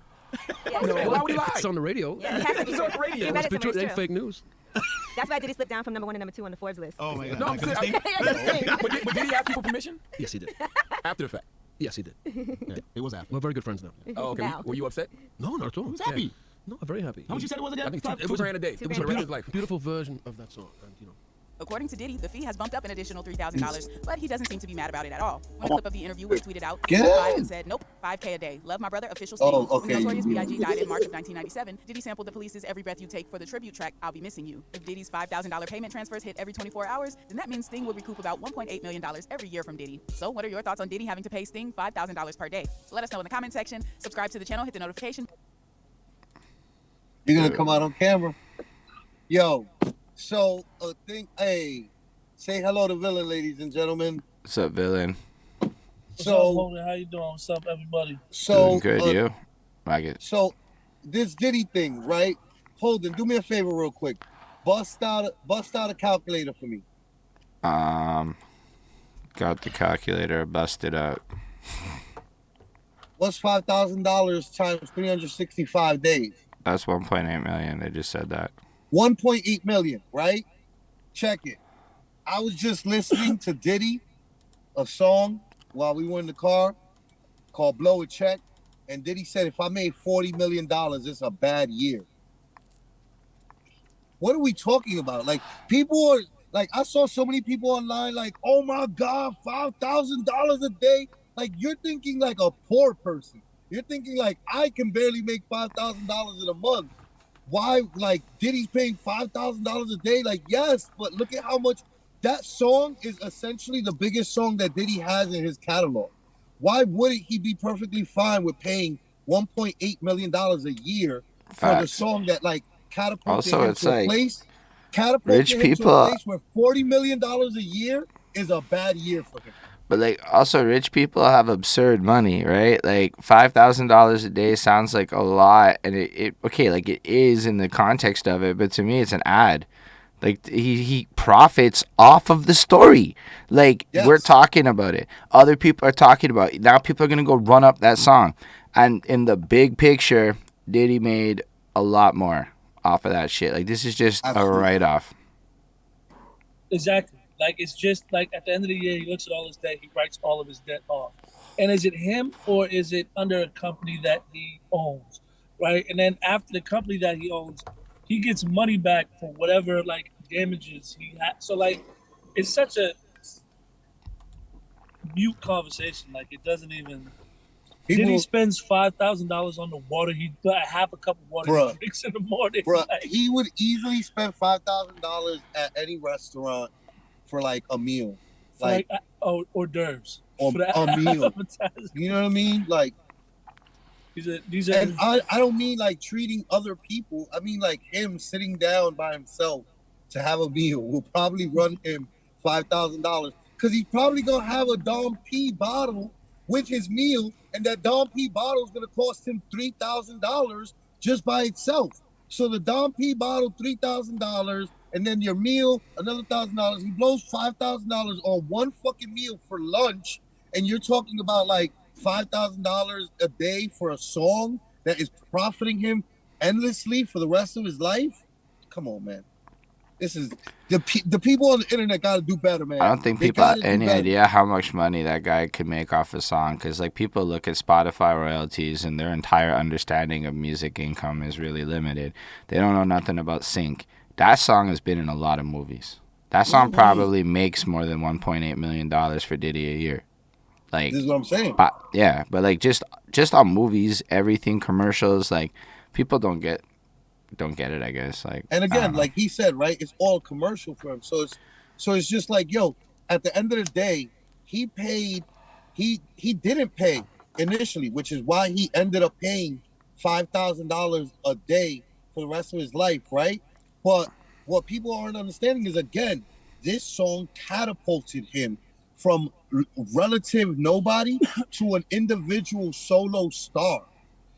No, why would he lie? It's on the radio. Yeah, it has to be It's on the radio. You read it somewhere, It ain't it's fake news. That's why Diddy slipped down from #1 and #2 on the Forbes list. Oh my God. No, I'm saying, but did he ask you for permission? Yes, he did. After the fact. Yes, he did. Yeah, it was after. We're very good friends now. Oh, okay. Now. Were you upset? No, not at all. He was happy. No, I'm very happy. How much you said it was again? I think $2,000 a day. It was $2,000 the rest of his life. Beautiful version of that song, and you know. According to Diddy, the fee has bumped up an additional $3,000, but he doesn't seem to be mad about it at all. When a clip of the interview was tweeted out, he replied and said, "Nope, $5K a day. Love my brother, official statement." Oh, okay. When Notorious B.I.G. died in March of 1997, Diddy sampled the Police's Every Breath You Take for the tribute track, I'll Be Missing You. If Diddy's $5,000 payment transfers hit every 24 hours, then that means Sting would recoup about $1.8 million every year from Diddy. So what are your thoughts on Diddy having to pay Sting $5,000 per day? Let us know in the comment section. Subscribe to the channel, hit the notification. You're gonna come out on camera. Yo, so say hello to Villain, ladies and gentlemen. What's up, Villain? What's up, Holden? How you doing? What's up, everybody? Doing good, you? Like it. So, this Diddy thing, right? Holden, do me a favor real quick. Bust out a calculator for me. Got the calculator, busted out. What's $5,000 times 365 days? That's 1.8 million. They just said that. 1.8 million, right? Check it. I was just listening to Diddy, a song while we were in the car called Blow a Check. And Diddy said, if I made $40 million, it's a bad year. What are we talking about? Like, people are, like, I saw so many people online like, oh my God, $5,000 a day. Like, you're thinking like a poor person. You're thinking like, I can barely make $5,000 in a month. Why, like, Diddy's paying $5,000 a day? Like, yes, but look at how much. That song is essentially the biggest song that Diddy has in his catalog. Why wouldn't he be perfectly fine with paying $1.8 million a year for the song that, like, catapulted him to a place? Catapulted him to a place where $40 million a year is a bad year for him. But, like, also rich people have absurd money, right? Like, $5,000 a day sounds like a lot, and it is in the context of it, but to me it's an ad. Like, he profits off of the story. Like, yes. We're talking about it. Other people are talking about it. Now people are going to go run up that song. And in the big picture, Diddy made a lot more off of that shit. Like, this is just a write-off. Exactly. Like, it's just like at the end of the year, he looks at all his debt, he writes all of his debt off. And is it him or is it under a company that he owns, right? And then after the company that he owns, he gets money back for whatever, like, damages he had. So, like, it's such a mute conversation. Like, it doesn't even... Diddy spends $5,000 on the water. He half a cup of water he drinks in the morning. Bruh, like, he would easily spend $5,000 at any restaurant for, like, a meal. Like hors d'oeuvres. Or a meal. You know what I mean? Like, and I don't mean like treating other people. I mean like him sitting down by himself to have a meal will probably run him $5,000 because he's probably gonna have a Dom P bottle with his meal, and that Dom P bottle is gonna cost him $3,000 just by itself. So the Dom P bottle, $3,000, and then your meal, another $1,000. He blows $5,000 on one fucking meal for lunch, and you're talking about like $5,000 a day for a song that is profiting him endlessly for the rest of his life? Come on, man. This is the people on the internet got to do better, man. I don't think people have any idea how much money that guy could make off a song, because like people look at Spotify royalties and their entire understanding of music income is really limited. They don't know nothing about sync. That song has been in a lot of movies. That song probably makes more than $1.8 million for Diddy a year. Like, this is what I'm saying. But like just on movies, everything, commercials, like people don't get it, I guess. Like, and again, like he said, right, it's all commercial for him. So it's just like, yo, at the end of the day, he didn't pay initially, which is why he ended up paying $5,000 a day for the rest of his life, right? But what people aren't understanding is, again, this song catapulted him from relative nobody to an individual solo star.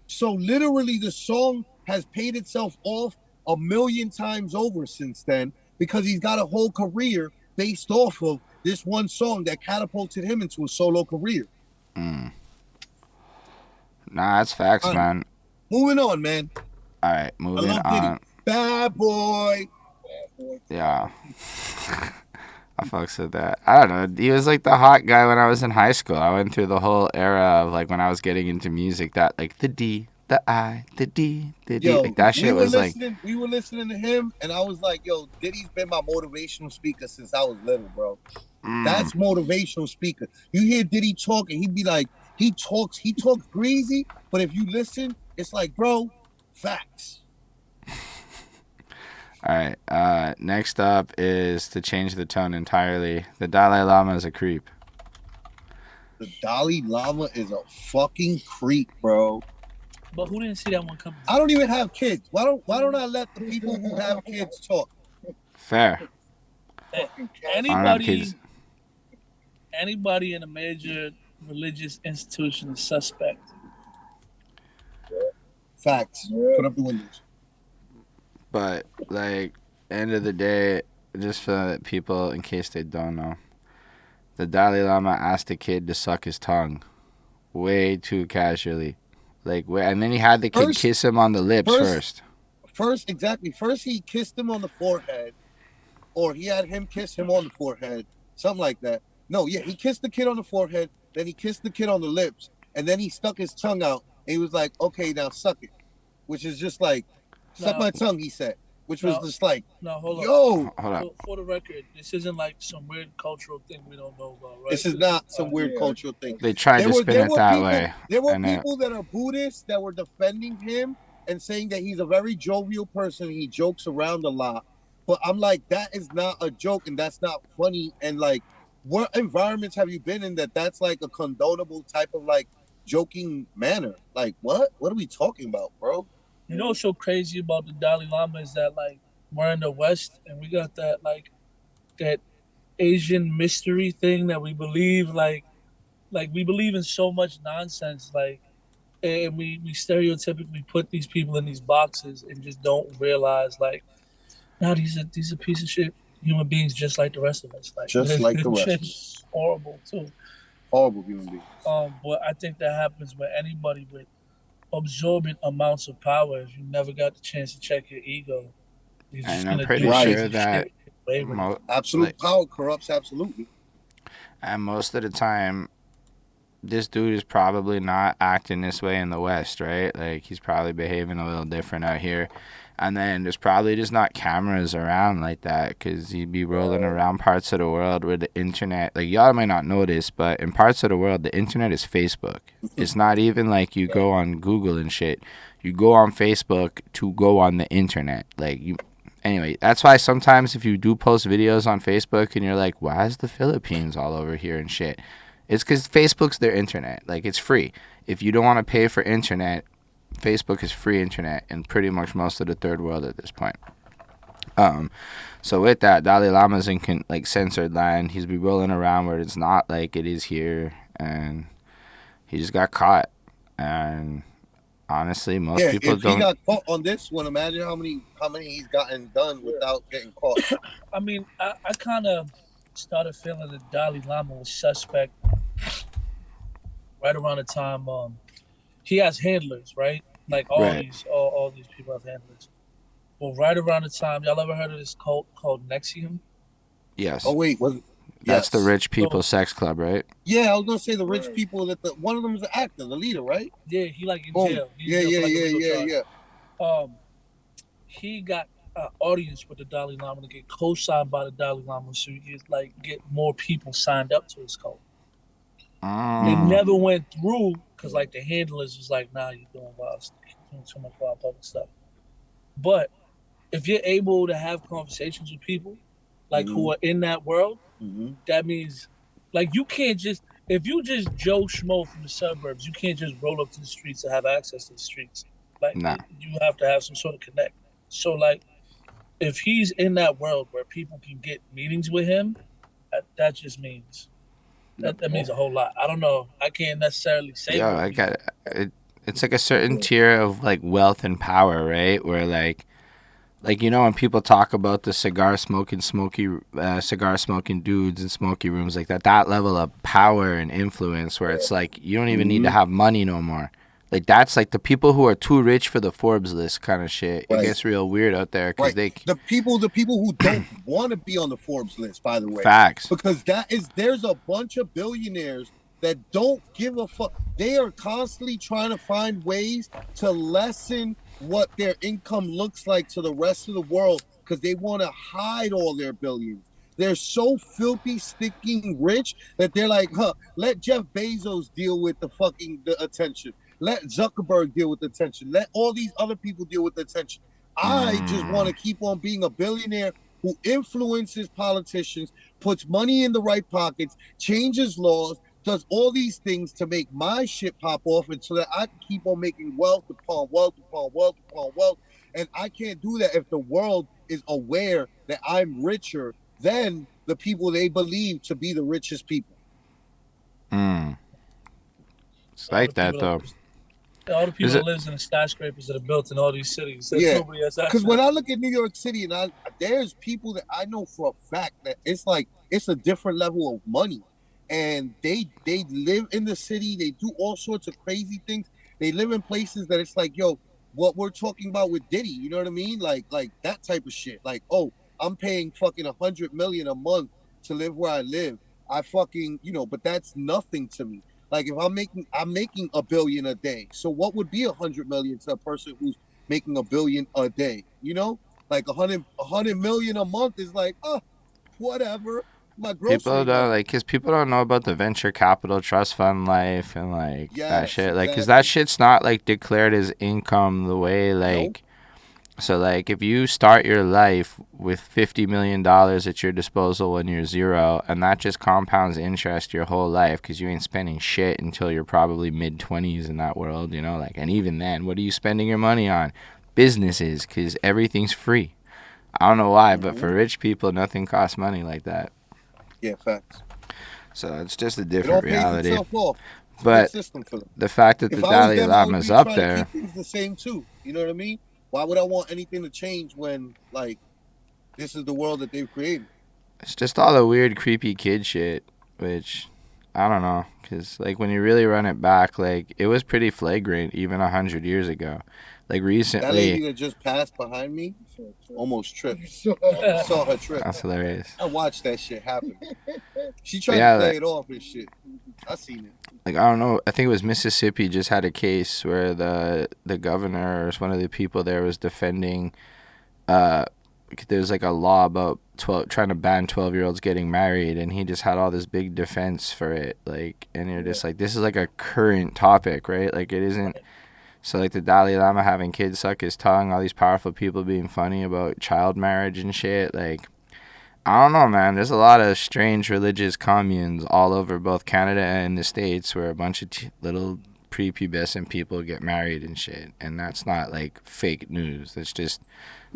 So literally the song has paid itself off 1,000,000 times over since then, because he's got a whole career based off of this one song that catapulted him into a solo career. Nah, that's facts, man. Moving on, man. All right, moving on. Bad boy. Yeah. I fucks with that. I don't know. He was like the hot guy when I was in high school. I went through the whole era of like when I was getting into music, that like the D, the I, the D, the D. Like that shit was like. We were listening to him, and I was like, yo, Diddy's been my motivational speaker since I was little, bro. That's motivational speaker. You hear Diddy talk, and he'd be like, he talks greasy, but if you listen, it's like, bro, facts. All right. Next up is, to change the tone entirely, the Dalai Lama is a creep. The Dalai Lama is a fucking creep, bro. But who didn't see that one coming? I don't even have kids. Why don't I let the people who have kids talk? Fair. Anybody in a major religious institution is suspect. Facts. Put up the windows. But, like, end of the day, just for people, in case they don't know, the Dalai Lama asked a kid to suck his tongue way too casually. Like, and then he had the kid kiss him on the lips first. First, he kissed him on the forehead, or he had him kiss him on the forehead, something like that. No, yeah, he kissed the kid on the forehead, then he kissed the kid on the lips, and then he stuck his tongue out, and he was like, okay, now suck it, which is just like, suck my tongue, he said, which was just like, hold on. For the record, this isn't like some weird cultural thing we don't know about, right? This is not some weird cultural thing. They tried to spin it that way. There were people that are Buddhists that were defending him and saying that he's a very jovial person. He jokes around a lot. But I'm like, that is not a joke, and that's not funny. And like, what environments have you been in that's like a condonable type of like joking manner? Like, what are we talking about, bro? You know what's so crazy about the Dalai Lama is that, like, we're in the West and we got that, like, that Asian mystery thing that we believe, like we believe in so much nonsense, like, and we stereotypically put these people in these boxes and just don't realize, like, no, these are piece of shit human beings just like the rest of us. Like, just like the rest of us. Horrible, too. Horrible human beings. But I think that happens with anybody with absorbent amounts of power. If you never got the chance to check your ego, and I'm pretty sure that absolute power corrupts absolutely. And most of the time, this dude is probably not acting this way in the West, right? Like, he's probably behaving a little different out here. And then there's probably just not cameras around like that, because he'd be rolling around parts of the world where the internet, like, y'all might not know this, but in parts of the world, the internet is Facebook. It's not even like you go on Google and shit. You go on Facebook to go on the internet. Anyway, that's why sometimes if you do post videos on Facebook and you're like, why is the Philippines all over here and shit? It's because Facebook's their internet. Like, it's free. If you don't want to pay for internet, Facebook is free internet in pretty much most of the third world at this point. So with that, Dalai Lama's in censored land. He's be rolling around where it's not like it is here, and he just got caught. And honestly, most people don't. If he got caught on this one, imagine how many he's gotten done without getting caught. I mean, I kind of started feeling that Dalai Lama was suspect right around the time he has handlers, right? Like all these people have handlers. Well, right around the time, y'all ever heard of this cult called Nexium? Yes. Oh wait, that's the rich people sex club, right? Yeah, I was gonna say the rich people. One of them is the actor, the leader, right? Yeah, he like in jail. Yeah. He got an audience with the Dalai Lama to get co-signed by the Dalai Lama, so he could like get more people signed up to his cult. It never went through because like the handlers was like, nah, you're doing too much wild public stuff. But if you're able to have conversations with people like who are in that world, that means like you can't just, if you just Joe Schmo from the suburbs, you can't just roll up to the streets and have access to the streets. Like you have to have some sort of connect. So like, if he's in that world where people can get meetings with him, that just means that means a whole lot. I don't know. I can't necessarily say. Yo, I got it. It's like a certain tier of like wealth and power, right? Where like you know when people talk about the cigar smoking dudes in smoky rooms like that level of power and influence where it's like you don't even need to have money no more. Like that's like the people who are too rich for the Forbes list kind of shit. It gets real weird out there because the people who don't want to be on the Forbes list, by the way. Facts. Because there's a bunch of billionaires that don't give a fuck. They are constantly trying to find ways to lessen what their income looks like to the rest of the world because they want to hide all their billions. They're so filthy, stinking rich that they're like, let Jeff Bezos deal with the attention. Let Zuckerberg deal with the attention. Let all these other people deal with the attention. I just want to keep on being a billionaire who influences politicians, puts money in the right pockets, changes laws, does all these things to make my shit pop off, and so that I can keep on making wealth upon wealth upon wealth upon wealth. And I can't do that if the world is aware that I'm richer than the people they believe to be the richest people. It's like that though. All the people that lives in the skyscrapers that are built in all these cities. Because when I look at New York City, and there's people that I know for a fact that it's like it's a different level of money, and they live in the city. They do all sorts of crazy things. They live in places that it's like, yo, what we're talking about with Diddy, you know what I mean? Like that type of shit. Like, oh, I'm paying fucking $100 million a month to live where I live. I fucking, but that's nothing to me. Like if I'm making $1 billion a day. So what would be 100 million to a person who's making $1 billion a day? Like 100 million a month is like, whatever. My grocery. People don't because people don't know about the venture capital trust fund life and that shit. Like, cause that shit's not like declared as income the way like. Nope. So like if you start your life with $50 million at your disposal when you're 0, and that just compounds interest your whole life because you ain't spending shit until you're probably mid-20s in that world, and even then, what are you spending your money on? Businesses, because everything's free. I don't know why, but for rich people, nothing costs money like that. Yeah, facts. So it's just a different reality. But the fact that the Dalai Lama's up there, keep things the same too. You know what I mean? Why would I want anything to change when, like, this is the world that they've created? It's just all the weird, creepy kid shit, which, I don't know. Because, like, when you really run it back, like, it was pretty flagrant even 100 years ago. Like, recently... That lady that just passed behind me almost tripped. I saw her trip. That's hilarious. I watched that shit happen. She tried to play it off and shit. I seen it. Like, I don't know, I think it was Mississippi just had a case where the governor or one of the people there was defending, there's like a law about trying to ban 12-year-olds getting married, and he just had all this big defense for it, like, and you're just like, this is like a current topic, right? Like, it isn't, so like the Dalai Lama having kids suck his tongue, all these powerful people being funny about child marriage and shit, like, I don't know, man. There's a lot of strange religious communes all over both Canada and the States where a bunch of little prepubescent people get married and shit. And that's not, like, fake news. That's just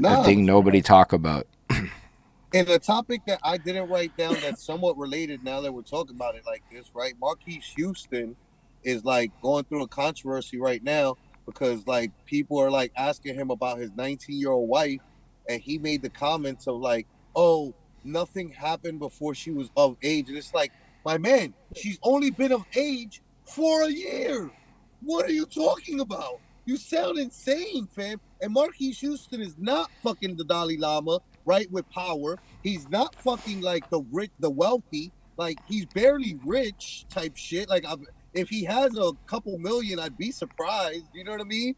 a thing nobody talk about. And a topic that I didn't write down that's somewhat related now that we're talking about it like this, right? Marquise Houston is, like, going through a controversy right now because, like, people are, like, asking him about his 19-year-old wife. And he made the comments of, like, oh, nothing happened before she was of age. And it's like, my man, she's only been of age for a year. What are you talking about? You sound insane, fam. And Marquise Houston is not fucking the Dalai Lama, right, with power. He's not fucking like the rich, the wealthy. Like, he's barely rich type shit. Like, if he has a couple million, I'd be surprised. You know what I mean?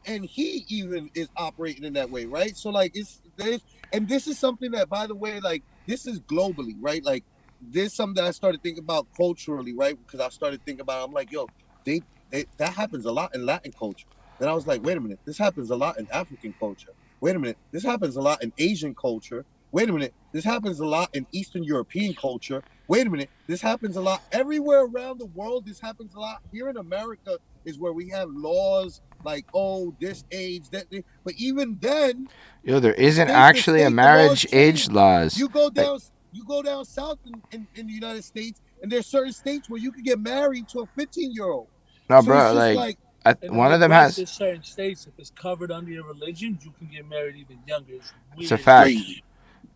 And he even is operating in that way, right? So, like, and this is something that, by the way, like, this is globally, right? Like, this is something that I started thinking about culturally, right? Because I started thinking about, I'm like, yo, that happens a lot in Latin culture. Then I was like, wait a minute, this happens a lot in African culture. Wait a minute, this happens a lot in Asian culture. Wait a minute, this happens a lot in Eastern European culture. Wait a minute, this happens a lot everywhere around the world. This happens a lot. Here in America is where we have laws like, oh, this age, that. But even then, Yo, there isn't state to actually a state, the laws marriage age change. laws. You go down south in the United States, and there's certain states where you can get married to a 15-year-old. No, So bro, it's just like And in one of them Midwest, has. there's certain states, if it's covered under your religion, you can get married even younger. It's weird. It's a fact. Crazy.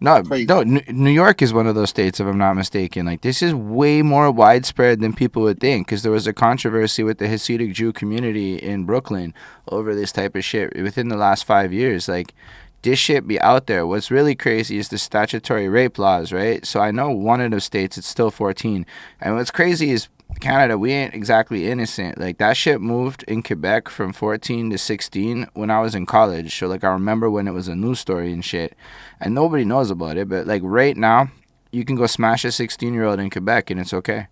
No, Crazy. no, New York is one of those states, if I'm not mistaken. Like, this is way more widespread than people would think, because there was a controversy with the Hasidic Jew community in Brooklyn over this type of shit within the last 5 years. Like, this shit be out there. What's really crazy is the statutory rape laws, right? So I know one of those states, it's still 14. And what's crazy is Canada, we ain't exactly innocent. Like, that shit moved in Quebec from 14 to 16 when I was in college. So, like, I remember when it was a news story and shit. And nobody knows about it. But, like, right now, you can go smash a 16-year-old in Quebec and it's okay.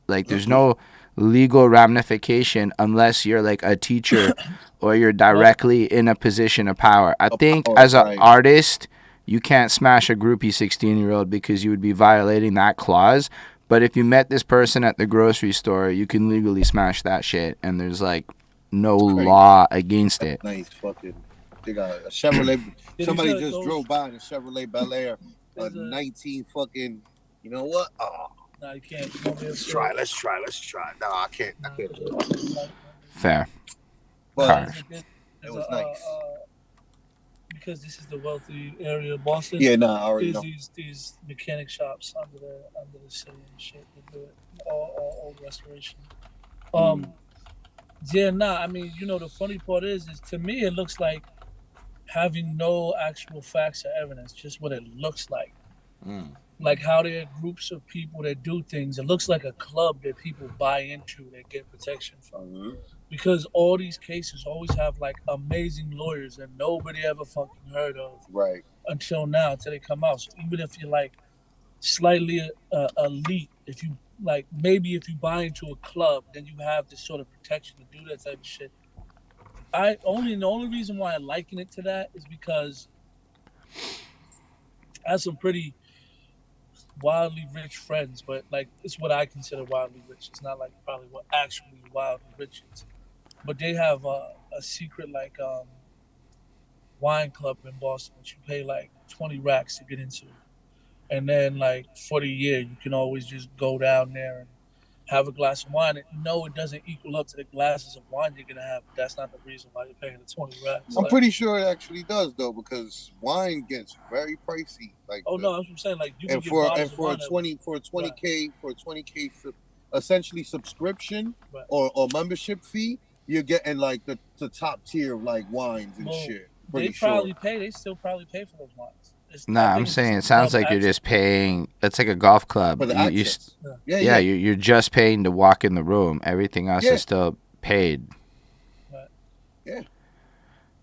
Like, there's no legal ramification unless you're, like, a teacher or you're directly in a position of power. I think as an artist, you can't smash a groupie 16-year-old because you would be violating that clause. But if you met this person at the grocery store, you can legally smash that shit, and there's like no law against it. Nice fucking. They got a Chevrolet. Somebody just drove by in a Chevrolet Bel Air, a 19 fucking. You know what? Oh, no, you can't. Let's try. No, I can't. Fair. But it was nice. Because this is the wealthy area of Boston. Yeah, I already know. These mechanic shops under the city and shit. They do it all old restoration. Yeah, I mean, you know, the funny part is to me it looks like having no actual facts or evidence, just what it looks like. Like how there are groups of people that do things. It looks like a club that people buy into that get protection from. Because all these cases always have like amazing lawyers that nobody ever fucking heard of. Right. Until now, until they come out. So even if you're like slightly elite, if you like, maybe if you buy into a club, then you have this sort of protection to do that type of shit. The only reason why I liken it to that is because I have some pretty wildly rich friends, but like it's what I consider wildly rich. It's not like probably what actually wildly rich is. But they have a secret like wine club in Boston that you pay like 20 racks to get into. And then like for the year you can always just go down there and have a glass of wine. No, it doesn't equal up to the glasses of wine you're gonna have, but that's not the reason why you're paying the 20 racks. I'm pretty sure it actually does though, because wine gets very pricey. Like no, that's what I'm saying. Like you can get for a 20K essentially subscription or membership fee, you're getting like the top tier of like wines and shit. They still probably pay for those wines. I'm saying it sounds like you're just paying. It's like a golf club. For the access. You're just paying to walk in the room. Everything else is still paid. Right. Yeah.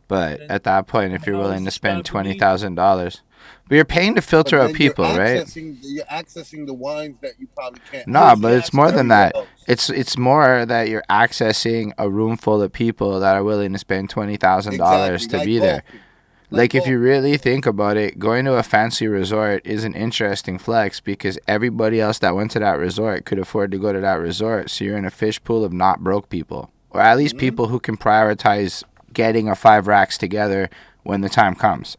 But at that point, if you're willing to spend $20,000, but you're paying to filter out people, right? You're accessing the wines that you probably can't. No, but it's more than that. It's more that you're accessing a room full of people that are willing to spend $20,000 to be there. Like if you really think about it, going to a fancy resort is an interesting flex because everybody else that went to that resort could afford to go to that resort. So you're in a fishpool of not broke people, or at least people who can prioritize getting a 5 racks together when the time comes.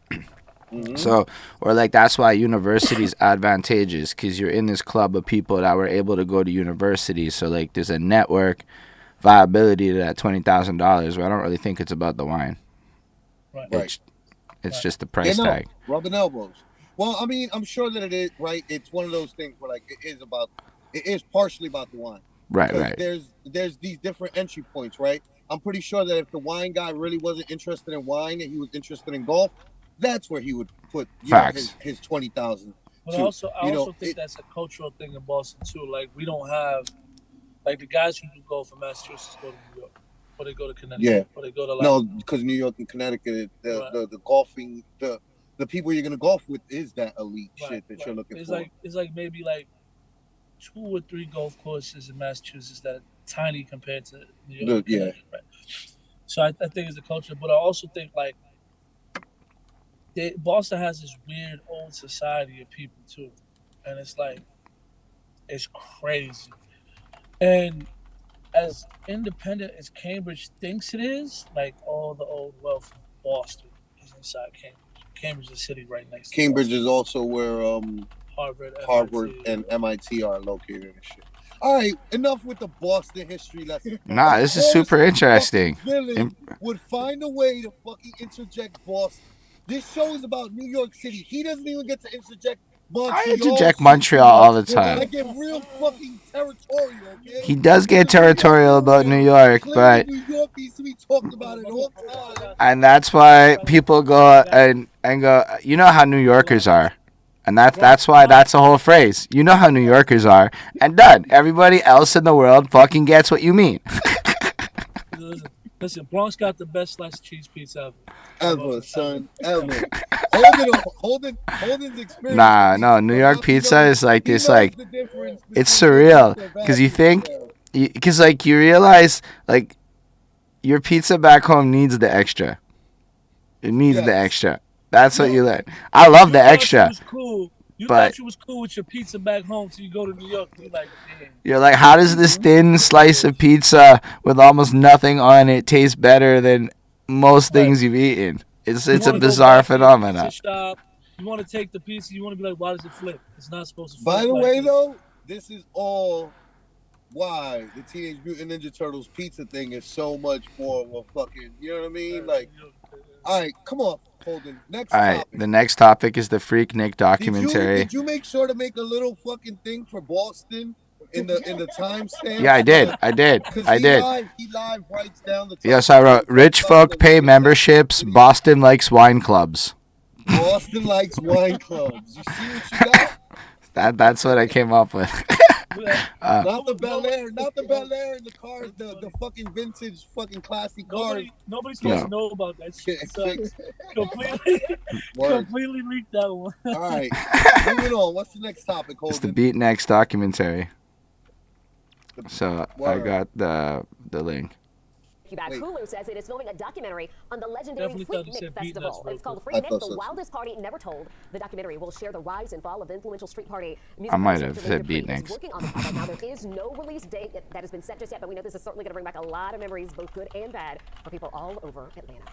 So, or like that's why university's advantageous, because you're in this club of people that were able to go to university. So like there's a network viability to that $20,000. Where I don't really think it's about the wine. Right. It's just the price tag. Rubbing elbows. Well, I mean, I'm sure that it is, right? It's one of those things where, like, it is partially about the wine. Right. There's these different entry points, right? I'm pretty sure that if the wine guy really wasn't interested in wine and he was interested in golf, that's where he would put his 20,000. But I also think that's a cultural thing in Boston, too. Like, we don't have, like, the guys who do golf in Massachusetts go to New York. Or they go to Connecticut. Yeah. Or they go to no, because New York and Connecticut, the golfing, the people you're gonna golf with is that elite shit that you're looking for. It's like maybe like 2 or 3 golf courses in Massachusetts that are tiny compared to New York. Right? So I think it's the culture, but I also think like Boston has this weird old society of people too, and it's like it's crazy, and as independent as Cambridge thinks it is, like all the old wealth of Boston is inside Cambridge. Cambridge is a city right next to Cambridge Boston. is also where Harvard and MIT are located and shit. All right, enough with the Boston history lesson. Nah, this is super interesting. Villain would find a way to fucking interject Boston. This show is about New York City. He doesn't even get to interject Montreal. I interject Montreal all the time. I get real fucking territorial, okay? He does get territorial about New York, but New York needs to be talked about at all times. and that's why people go and go. You know how New Yorkers are, and that's why that's the whole phrase. You know how New Yorkers are, and done. Everybody else in the world fucking gets what you mean. Listen, Bronx got the best sliced cheese pizza ever, son, ever. Holden's experience. Nah, no, New York pizza is like this, like it's surreal because you think, because like you realize like your pizza back home needs the extra. It needs the extra. That's what you learn. I love the extra. You but thought you was cool with your pizza back home, so you go to New York and you're like, how does this thin slice of pizza with almost nothing on it taste better than most things you've eaten? It's a bizarre phenomenon. You want to take the pizza, you want to be like, why does it flip? It's not supposed to flip. By the way, though, this is all why the Teenage Mutant Ninja Turtles pizza thing is so much more of a fucking, you know what I mean? Like, all right, come on. Holden. Next all right, topic. the next topic is the Freaknik documentary. Did you make sure to make a little fucking thing for Boston in the timestamp? Yeah, I did. He live writes down the. Yes, I wrote. Rich folk pay memberships. Boston likes wine clubs. Boston likes wine clubs. You see what you got? That's what I came up with. Not the Bel Air, the cars, the fucking vintage, fucking classy cars. Nobody's supposed to know about that shit. Completely leaked that one. All right, moving on. What's the next topic, Holden? It's the BeatNext documentary. So I got the link. Hulu says it is filming a documentary on the legendary Freaknik Festival. It's called Freaknik, the Wildest Party Never Told. The documentary will share the rise and fall of influential street party music. I might have said BeatNext. Working on the project now. There is no release date that has been set just yet, but we know this is certainly going to bring back a lot of memories, both good and bad, for people all over Atlanta.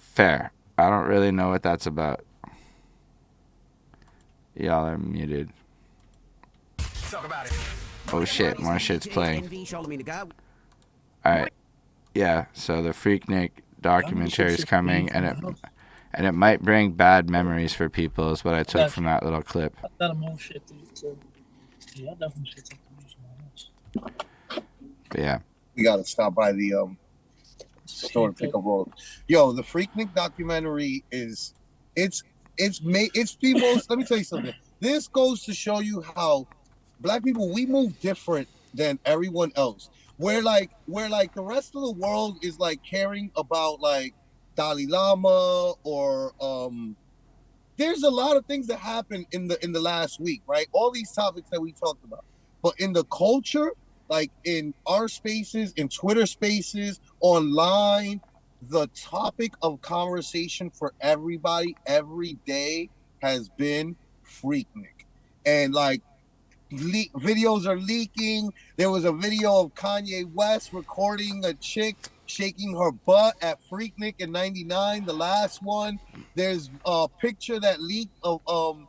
Fair. I don't really know what that's about. Y'all are muted. Talk about it. Oh shit, more shit's playing. Alright. Yeah, so the Freaknik documentary is coming, and it might bring bad memories for people is what I took from that little clip. But yeah. We gotta stop by the store to pick up roll. Yo, the Freaknik documentary is it's the most. Let me tell you something. This goes to show you how Black people, we move different than everyone else. Where like the rest of the world is like caring about like Dalai Lama or there's a lot of things that happened in the last week, right? All these topics that we talked about. But in the culture, like in our spaces, in Twitter spaces, online, the topic of conversation for everybody every day has been Freaknik. And like videos are leaking. There was a video of Kanye West recording a chick shaking her butt at Freaknik in '99, the last one. There's a picture that leaked of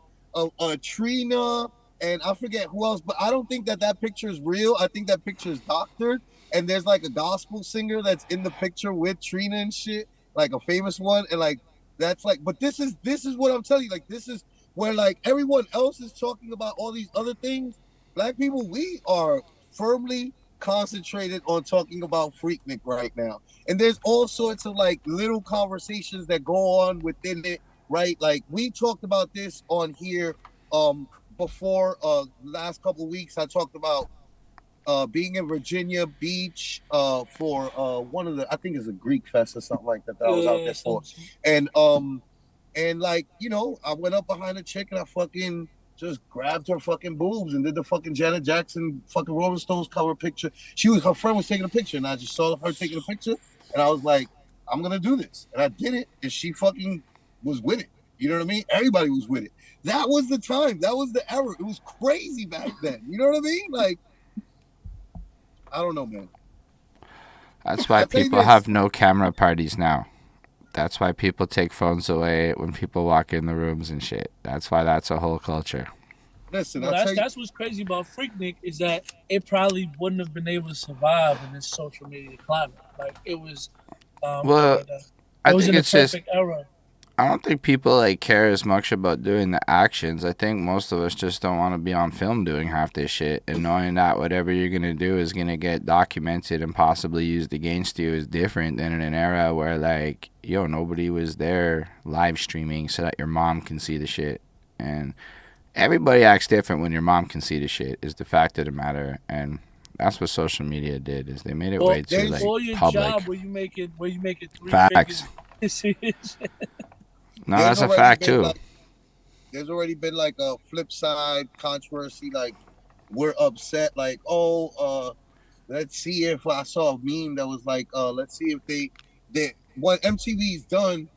Trina and I forget who else, but I don't think that picture is real. I think that picture is doctored. And there's like a gospel singer that's in the picture with Trina and shit, like a famous one. And like that's like, but this is what I'm telling you. Like this is where like everyone else is talking about all these other things. Black people, we are firmly concentrated on talking about Freaknik right now. And there's all sorts of like little conversations that go on within it, right? Like we talked about this on here before last couple of weeks. I talked about being in Virginia Beach for one of the, I think it's a Greek fest or something like that I was out there for. And like, you know, I went up behind a chick and I fucking just grabbed her fucking boobs and did the fucking Janet Jackson fucking Rolling Stones cover picture. Her friend was taking a picture and I just saw her taking a picture and I was like, I'm gonna do this. And I did it and she fucking was with it. You know what I mean? Everybody was with it. That was the time. That was the era. It was crazy back then. You know what I mean? Like, I don't know, man. That's why people have no camera parties now. That's why people take phones away when people walk in the rooms and shit. That's why that's a whole culture. Listen, well, that's what's crazy about Freaknik is that it probably wouldn't have been able to survive in this social media climate. Like it was, Well, I think it's just era. I don't think people like care as much about doing the actions. I think most of us just don't want to be on film doing half this shit, and knowing that whatever you're gonna do is gonna get documented and possibly used against you is different than in an era where like nobody was there live streaming so that your mom can see the shit. And everybody acts different when your mom can see the shit is the fact of the matter. And that's what social media did is they made it way too like your public. Job where you make it 3 Facts. figures. No, that's a fact too. Like, there's already been like a flip side controversy. Like we're upset. Like let's see if I saw a meme that was like let's see if they what MTV's done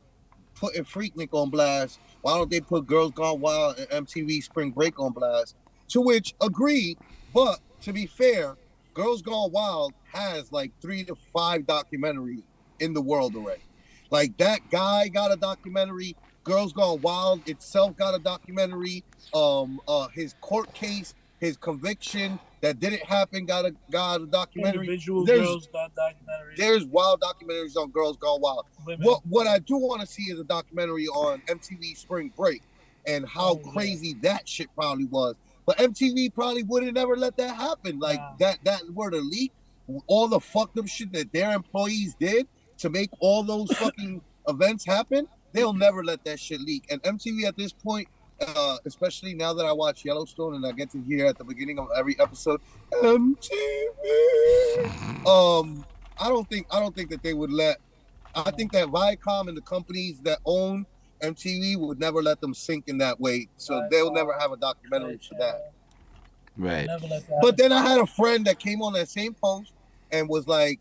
putting Freaknik on blast. Why don't they put Girls Gone Wild and MTV Spring Break on blast? To which agreed, but to be fair, Girls Gone Wild has like 3 to 5 documentaries in the world already. Like that guy got a documentary. Girls Gone Wild itself got a documentary. His court case, his conviction that didn't happen got a documentary. Individual girls got documentaries. There's wild documentaries on Girls Gone Wild. What I do want to see is a documentary on MTV Spring Break and how crazy that shit probably was. But MTV probably would have never let that happen. Like that were to leak all the fucked up shit that their employees did to make all those fucking events happen. They'll never let that shit leak. And MTV at this point, especially now that I watch Yellowstone and I get to hear at the beginning of every episode, MTV. I don't think that they would let. I think that Viacom and the companies that own MTV would never let them sink in that way. So they'll never have a documentary for that. Right. But then I had a friend that came on that same post and was like,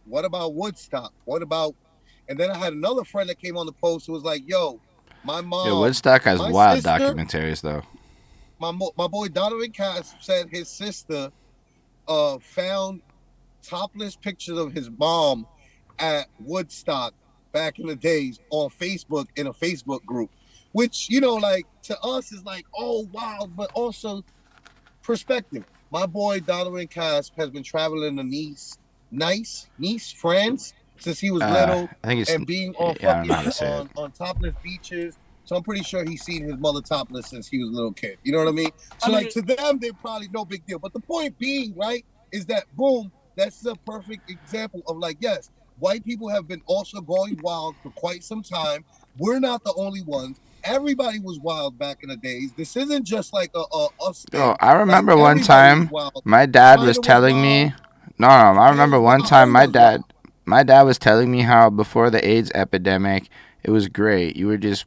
what about Woodstock? What about? And then I had another friend that came on the post who was like, yo, my mom. Yeah, Woodstock has wild sister, documentaries though. My boy Donovan Cass said his sister found topless pictures of his mom at Woodstock back in the days on Facebook in a Facebook group, which, like to us is like, oh, wow. But also perspective. My boy Donovan Cass has been traveling to Nice, France since he was little and being on on topless beaches. So I'm pretty sure he's seen his mother topless since he was a little kid. You know what I mean? So to them, they're probably no big deal. But the point being, right, is that boom, that's the perfect example of like, yes, white people have been also going wild for quite some time. We're not the only ones. Everybody was wild back in the days. This isn't just like us thing. Oh, I remember one time my dad was telling me. No, I remember one time my dad was telling me how before the AIDS epidemic, it was great. You were just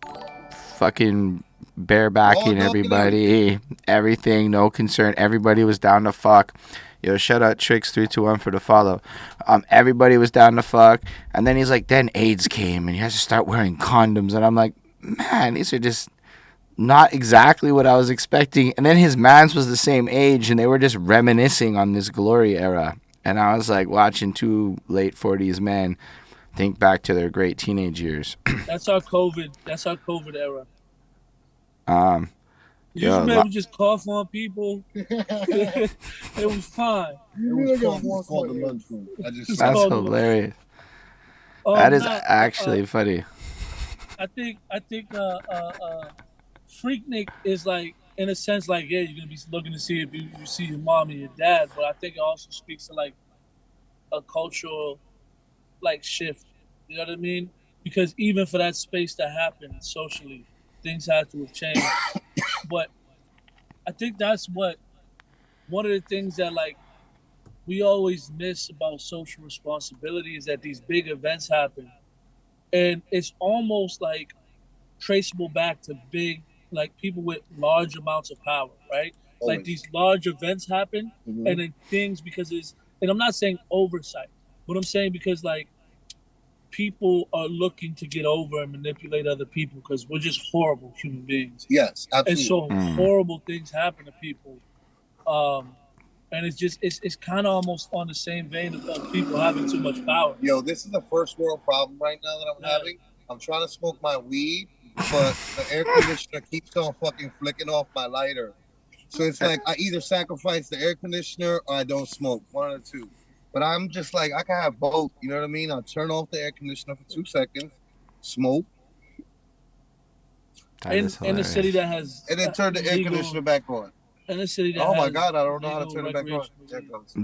fucking barebacking everybody, everything, no concern. Everybody was down to fuck. Yo, shout out Tricks321 for the follow. Everybody was down to fuck. And then he's like, then AIDS came and you had to start wearing condoms. And I'm like, man, these are just not exactly what I was expecting. And then his mans was the same age and they were just reminiscing on this glory era. And I was like watching 2 late 40s men think back to their great teenage years. That's our COVID era. You Yo, remember just cough on people? It was fine. That's hilarious. That is actually funny. I think Freaknik is like, in a sense, like, yeah, you're gonna be looking to see if you see your mom and your dad, but I think it also speaks to like a cultural like shift. You know what I mean? Because even for that space to happen socially, things had to have changed. But I think that's one of the things that like we always miss about social responsibility is that these big events happen, and it's almost like traceable back to big, like people with large amounts of power, right? Like these large events happen, and then things and I'm not saying oversight, but I'm saying because like people are looking to get over and manipulate other people because we're just horrible human beings. Yes, absolutely. And so horrible things happen to people. And it's kind of almost on the same vein of people having too much power. Yo, this is the first world problem right now that I'm having. I'm trying to smoke my weed, but the air conditioner keeps on fucking flicking off my lighter. So it's like I either sacrifice the air conditioner or I don't smoke, one of the two. But I'm just like, I can have both. You know what I mean? I'll turn off the air conditioner for 2 seconds, smoke. In a city that has... And then turn the air conditioner back on. In a city that oh my God, I don't know how to turn it back on.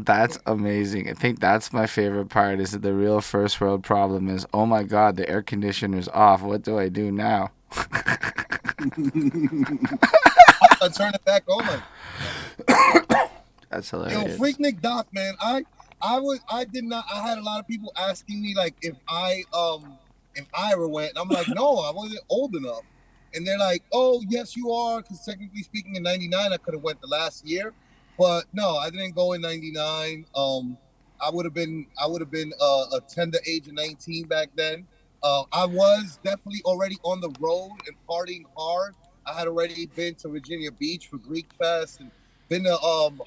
That's amazing. I think that's my favorite part, is that the real first world problem is, oh my God, the air conditioner's off. What do I do now? I turn it back on. That's hilarious. Yo, Freaknik Doc, man. I did not. I had a lot of people asking me like if Ira went. And I'm like, no, I wasn't old enough. And they're like, oh yes, you are, because technically speaking, in '99 I could have went the last year, but no, I didn't go in '99. I would have been a tender age of 19 back then. I was definitely already on the road and partying hard. I had already been to Virginia Beach for Greek Fest and been to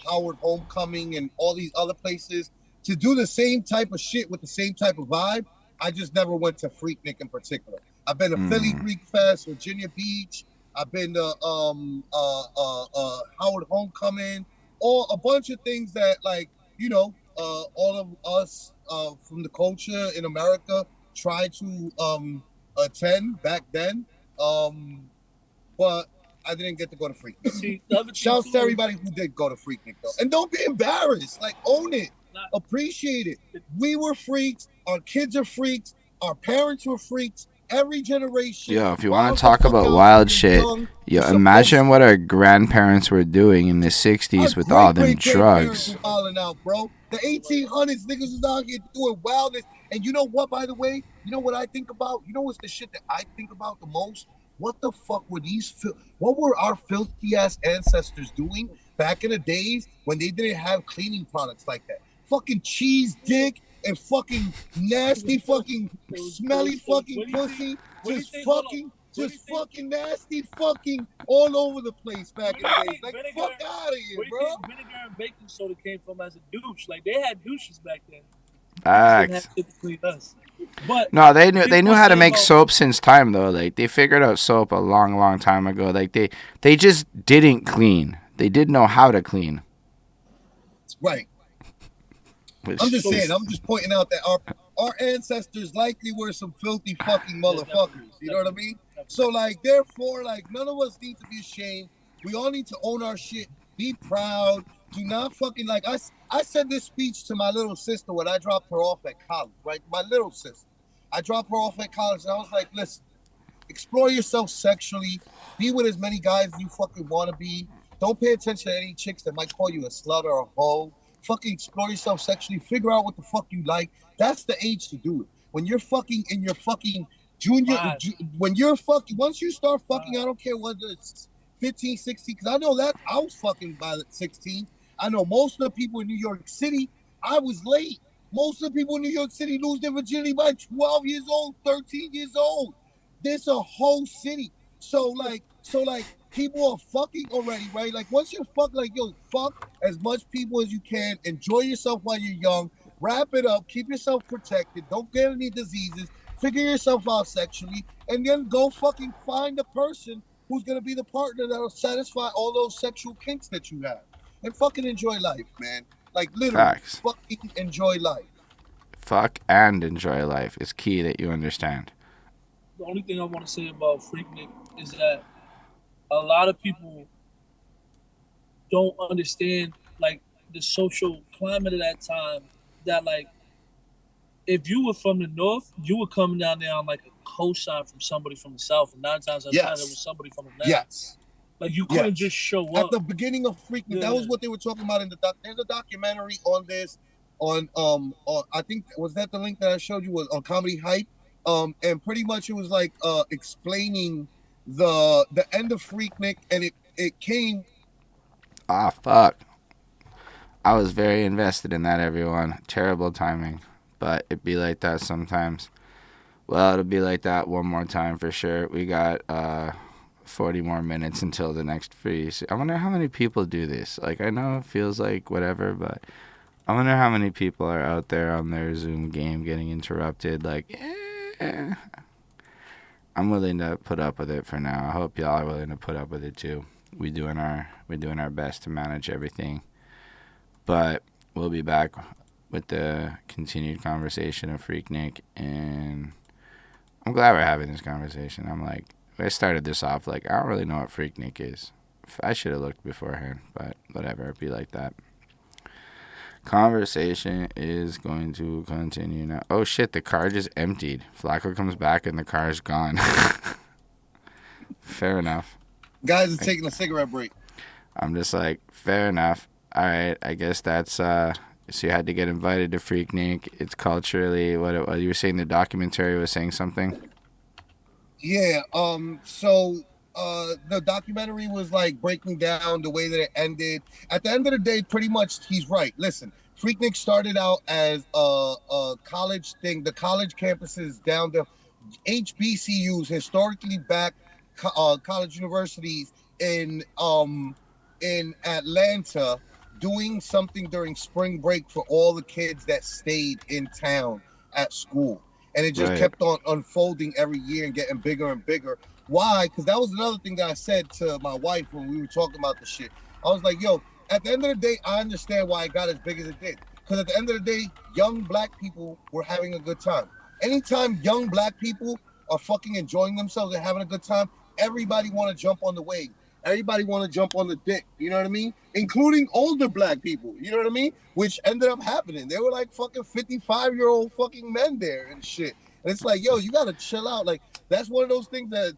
Howard Homecoming and all these other places to do the same type of shit with the same type of vibe. I just never went to Freaknik in particular. I've been to Philly Greek Fest, Virginia Beach. I've been to Howard Homecoming, or a bunch of things that, like, you know, all of us from the culture in America tried to attend back then. But I didn't get to go to Freaknik. Shouts to everybody who did go to Freaknik, though. And don't be embarrassed. Like, own it. Appreciate it. We were freaks. Our kids are freaks. Our parents were freaks. Every generation. Yo, if you want to talk about wild shit, yo, imagine what our grandparents were doing in the 60s with all them drugs. Out, bro. The 1800s, niggas was out here doing wildness. And you know what, by the way? You know what I think about? You know what's the shit that I think about the most? What the fuck were what were our filthy ass ancestors doing back in the days when they didn't have cleaning products like that? Fucking cheese dick and fucking nasty fucking smelly fucking pussy, just fucking nasty fucking all over the place back in the days. Like, fuck out of here, bro. Vinegar and baking soda came from as a douche. Like, they had douches back then. Facts. But no, they knew how to make soap since time, though. Like, they figured out soap a long time ago. Like, they just didn't clean. They didn't know how to clean. Right. I'm just saying. I'm just pointing out that our ancestors likely were some filthy fucking motherfuckers. You know what I mean? So, like, therefore, like, none of us need to be ashamed. We all need to own our shit. Be proud. Do not fucking, like, I said this speech to my little sister when I dropped her off at college, right? My little sister. I dropped her off at college, and I was like, listen, explore yourself sexually. Be with as many guys as you fucking want to be. Don't pay attention to any chicks that might call you a slut or a hoe. Fucking explore yourself sexually. Figure out what the fuck you like. That's the age to do it. When you're fucking in your fucking junior, when you're fucking, once you start fucking, I don't care whether it's 15, 16, because I know that I was fucking by 16. I know most of the people in New York City, I was late. Most of the people in New York City lose their virginity by 12 years old, 13 years old. There's a whole city. So like people are fucking already, right? Like, once you fuck, like, yo, fuck as much people as you can. Enjoy yourself while you're young. Wrap it up. Keep yourself protected. Don't get any diseases. Figure yourself out sexually. And then go fucking find a person who's going to be the partner that will satisfy all those sexual kinks that you have. And fucking enjoy life, man. Like, literally, Facts. fucking enjoy life. Fuck and enjoy life. It's key that you understand. The only thing I want to say about Freaknik is that a lot of people don't understand, like, the social climate of that time. That, like, if you were from the North, you were coming down there on, like, a cosign from somebody from the South. And 9 times out of 10, it was somebody from Atlanta. Yes. Like, you couldn't just show up. At the beginning of Freaknik, that was what they were talking about in the there's a documentary on this on I think, was that the link that I showed you, was on Comedy Hype? And pretty much it was like explaining the end of Freaknik, and it came. Ah, fuck. I was very invested in that, everyone. Terrible timing, but it be like that sometimes. Well, it'll be like that one more time for sure. We got 40 more minutes until the next free. I wonder how many people do this. Like, I know it feels like whatever, but I wonder how many people are out there on their Zoom game getting interrupted. Like, I'm willing to put up with it for now. I hope y'all are willing to put up with it too. We're doing our best to manage everything. But we'll be back with the continued conversation of Freaknik, and I'm glad we're having this conversation. I'm like, I started this off like, I don't really know what Freaknik is. I should have looked beforehand, but whatever, it'd be like that. Conversation is going to continue now. Oh shit, the car just emptied. Flacko comes back and the car's gone. Fair enough. Guys are taking a cigarette break. I'm just like, fair enough. All right, I guess that's so you had to get invited to Freaknik. It's culturally what it was. You were saying the documentary was saying something? Yeah, so the documentary was like breaking down the way that it ended. At the end of the day, pretty much he's right. Listen, Freaknik started out as a college thing. The college campuses down the HBCUs, historically black college universities in Atlanta, doing something during spring break for all the kids that stayed in town at school. And it just kept on unfolding every year and getting bigger and bigger. Why? Because that was another thing that I said to my wife when we were talking about the shit. I was like, yo, at the end of the day, I understand why it got as big as it did. Because at the end of the day, young black people were having a good time. Anytime young black people are fucking enjoying themselves and having a good time, everybody want to jump on the wave. Everybody want to jump on the dick, you know what I mean? Including older black people, you know what I mean? Which ended up happening. They were like fucking 55-year-old fucking men there and shit. And it's like, yo, you got to chill out. Like, that's one of those things that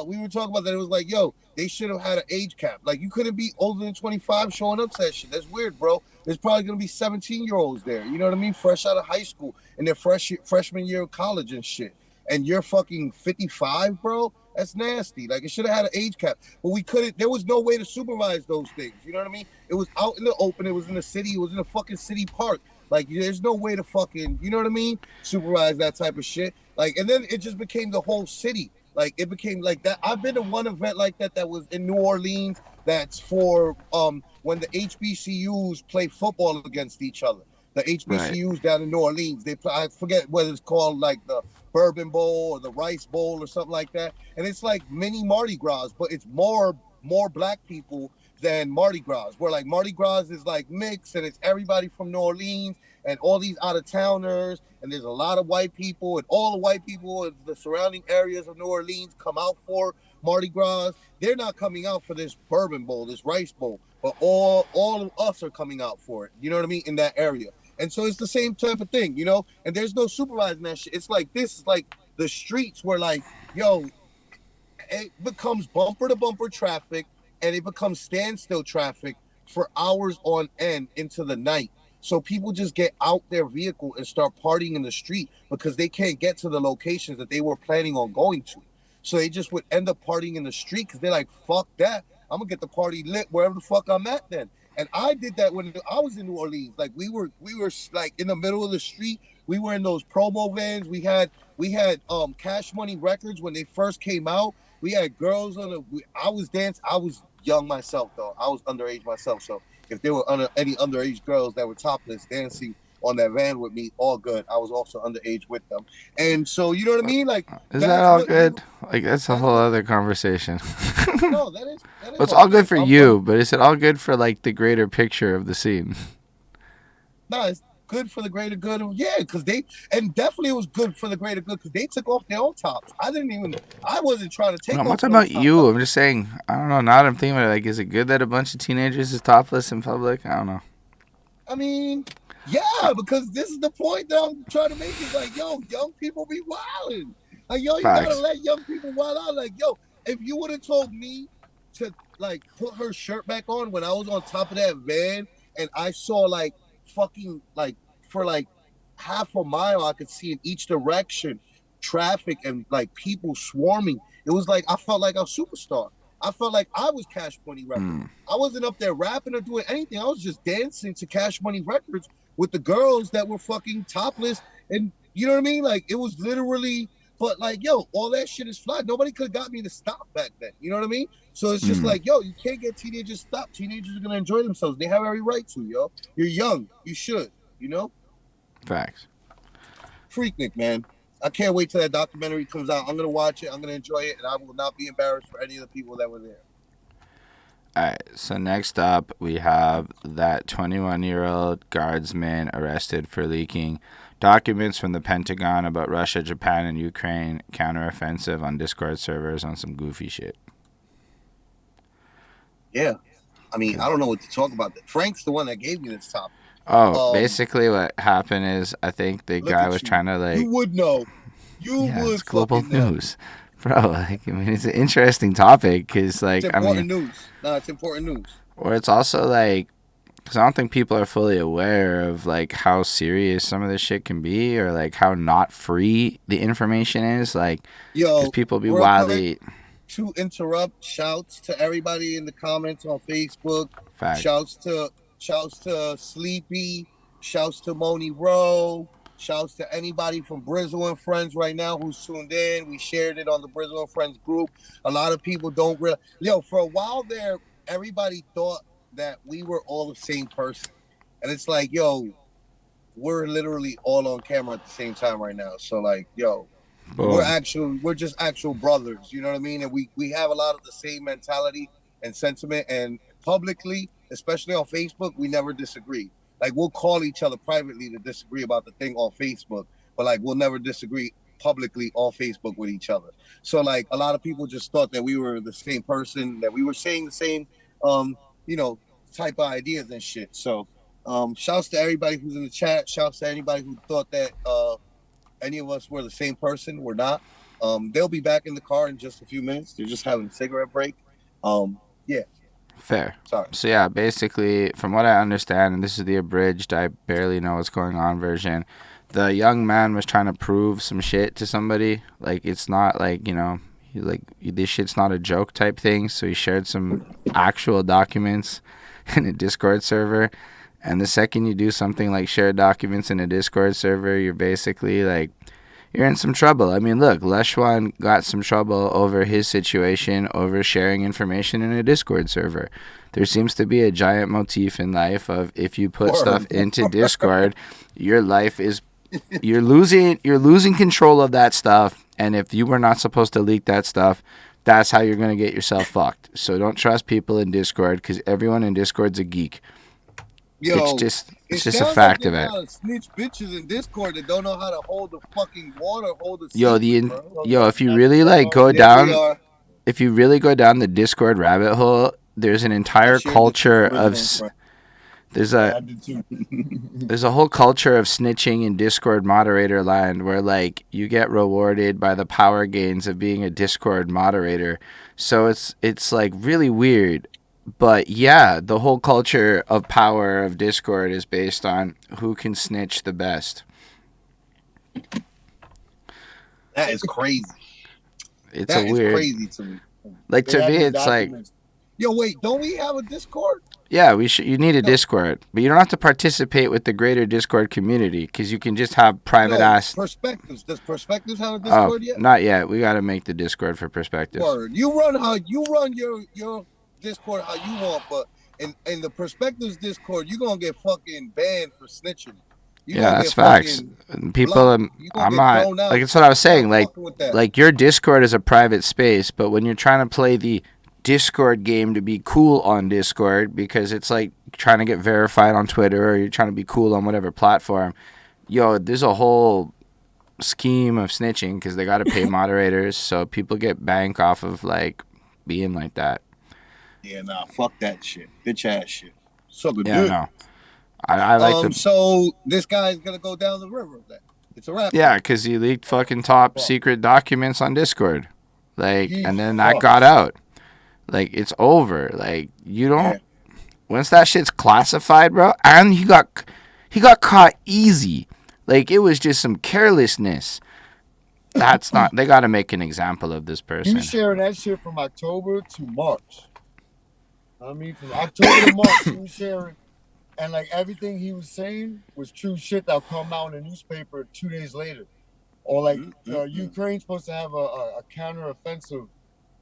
we were talking about, that it was like, yo, they should have had an age cap. Like, you couldn't be older than 25 showing up to that shit. That's weird, bro. There's probably going to be 17-year-olds there, you know what I mean? Fresh out of high school and their freshman year of college and shit. And you're fucking 55, bro? That's nasty. Like, it should have had an age cap. But we couldn't. There was no way to supervise those things. You know what I mean? It was out in the open. It was in the city. It was in a fucking city park. Like, there's no way to fucking, you know what I mean? Supervise that type of shit. Like, and then it just became the whole city. Like, it became like that. I've been to one event like that was in New Orleans. That's for when the HBCUs play football against each other. The HBCUs down in New Orleans, they play, I forget whether it's called like the Bourbon Bowl or the Rice Bowl or something like that. And it's like mini Mardi Gras, but it's more black people than Mardi Gras. Where like Mardi Gras is like mixed and it's everybody from New Orleans and all these out-of-towners, and there's a lot of white people, and all the white people in the surrounding areas of New Orleans come out for Mardi Gras. They're not coming out for this Bourbon Bowl, this Rice Bowl, but all of us are coming out for it. You know what I mean? In that area. And so it's the same type of thing, you know? And there's no supervising that shit. It's like this is like the streets where like, yo, it becomes bumper to bumper traffic and it becomes standstill traffic for hours on end into the night. So people just get out their vehicle and start partying in the street because they can't get to the locations that they were planning on going to. So they just would end up partying in the street because they're like, fuck that. I'm going to get the party lit wherever the fuck I'm at then. And I did that when I was in New Orleans. Like we were like in the middle of the street. We were in those promo vans. We had Cash Money Records when they first came out. We had girls on the. I was dancing. I was young myself though. I was underage myself. So if there were any underage girls that were topless dancing on that van with me, all good. I was also underage with them. And so you know what I mean? Like, is that all good? Like, that's a whole other conversation. No, that is well, it's all good for you, but is it all good for like the greater picture of the scene? No, it's good for the greater good. Yeah, because definitely it was good for the greater good because they took off their own tops. I wasn't trying to take off. I'm not talking about you. I'm just saying, I don't know. Now that I'm thinking about it, like, is it good that a bunch of teenagers is topless in public? I don't know. I mean, yeah, because this is the point that I'm trying to make. Is like, yo, young people be wilding. Like, yo, you gotta let young people wild out. Like, yo, if you would have told me to like put her shirt back on when I was on top of that van and I saw like fucking like for like half a mile I could see in each direction traffic and like people swarming. It was like I felt like a superstar. I felt like I was Cash Money Records. I wasn't up there rapping or doing anything. I was just dancing to Cash Money Records with the girls that were fucking topless. And you know what I mean? Like, it was literally But like, yo, all that shit is fly. Nobody could have got me to stop back then. You know what I mean? So it's just like, yo, you can't get teenagers to stop. Teenagers are gonna enjoy themselves. They have every right to, yo. You're young. You should. You know. Facts. Freaknik, man. I can't wait till that documentary comes out. I'm gonna watch it. I'm gonna enjoy it, and I will not be embarrassed for any of the people that were there. All right, so next up, we have that 21-year-old guardsman arrested for leaking documents from the Pentagon about Russia, Japan, and Ukraine counteroffensive on Discord servers on some goofy shit. Yeah. I mean, I don't know what to talk about. Frank's the one that gave me this topic. Oh, basically what happened is I think the guy was trying to, like... You would know. You would it's global know. news. Bro, like, I mean, it's an interesting topic because, like, it's important news. No, it's important news. Or it's also, like, because I don't think people are fully aware of, like, how serious some of this shit can be or, like, how not free the information is. Like, yo, people be wildly... To interrupt, shouts to everybody in the comments on Facebook. Fact. Shouts to Sleepy. Shouts to Moni Rowe. Shouts to anybody from Brizzle and Friends right now who's tuned in. We shared it on the Brizzle and Friends group. A lot of people don't realize. Yo, for a while there, everybody thought that we were all the same person. And it's like, yo, we're literally all on camera at the same time right now. So, like, yo, we're just actual brothers. You know what I mean? And we have a lot of the same mentality and sentiment. And publicly, especially on Facebook, we never disagree. Like, we'll call each other privately to disagree about the thing on Facebook, but, like, we'll never disagree publicly on Facebook with each other. So, like, a lot of people just thought that we were the same person, that we were saying the same, you know, type of ideas and shit. So, shouts to everybody who's in the chat. Shouts to anybody who thought that any of us were the same person. We're not. They'll be back in the car in just a few minutes. They're just having a cigarette break. Yeah. Fair. Sorry. So yeah, basically, from what I understand, and this is the abridged, I barely know what's going on version, the young man was trying to prove some shit to somebody. Like, it's not like, you know, this shit's not a joke type thing. So he shared some actual documents in a Discord server. And the second you do something like share documents in a Discord server, you're basically like, you're in some trouble. I mean, look, Leshwan got some trouble over his situation, over sharing information in a Discord server. There seems to be a giant motif in life of if you put stuff into Discord, your life is, you're losing control of that stuff. And if you were not supposed to leak that stuff, that's how you're going to get yourself fucked. So don't trust people in Discord because everyone in Discord's a geek. Yo, it's just a fact of it. Snitch bitches in Discord that don't know how to hold the fucking water, If you really like go down, if you really go down the Discord rabbit hole, there's an entire culture of there's a whole culture of snitching in Discord moderator land where like you get rewarded by the power gains of being a Discord moderator. So it's like really weird. But yeah, the whole culture of power of Discord is based on who can snitch the best. That is crazy. It's crazy to me. Like, to me, it's like, yo, wait, don't we have a Discord? Yeah, you need a Discord, but you don't have to participate with the greater Discord community because you can just have private ass Perspectives. Does Perspectives have a Discord yet? Not yet. We got to make the Discord for Perspectives. Word. You run your Discord how you want, but in the Perspectives Discord, you're gonna get fucking banned for snitching. That's facts. People, I'm not like it's what I was saying. Like your Discord is a private space, but when you're trying to play the Discord game to be cool on Discord, because it's like trying to get verified on Twitter or you're trying to be cool on whatever platform, there's a whole scheme of snitching because they got to pay moderators, so people get bank off of like being like that. Yeah, nah, fuck that shit. Bitch ass shit. So good. Yeah, no. I like So this guy's gonna go down the river then. It's a wrap. Yeah, because he leaked fucking top secret documents on Discord. Like, and then that got out. Like, it's over. Like, you don't once that shit's classified, bro, and he got caught easy. Like, it was just some carelessness. That's not, they gotta make an example of this person. He was sharing that shit from October to March. I mean, from October to March, he was sharing, and like everything he was saying was true shit that'll come out in the newspaper 2 days later. Or like Ukraine's supposed to have a counteroffensive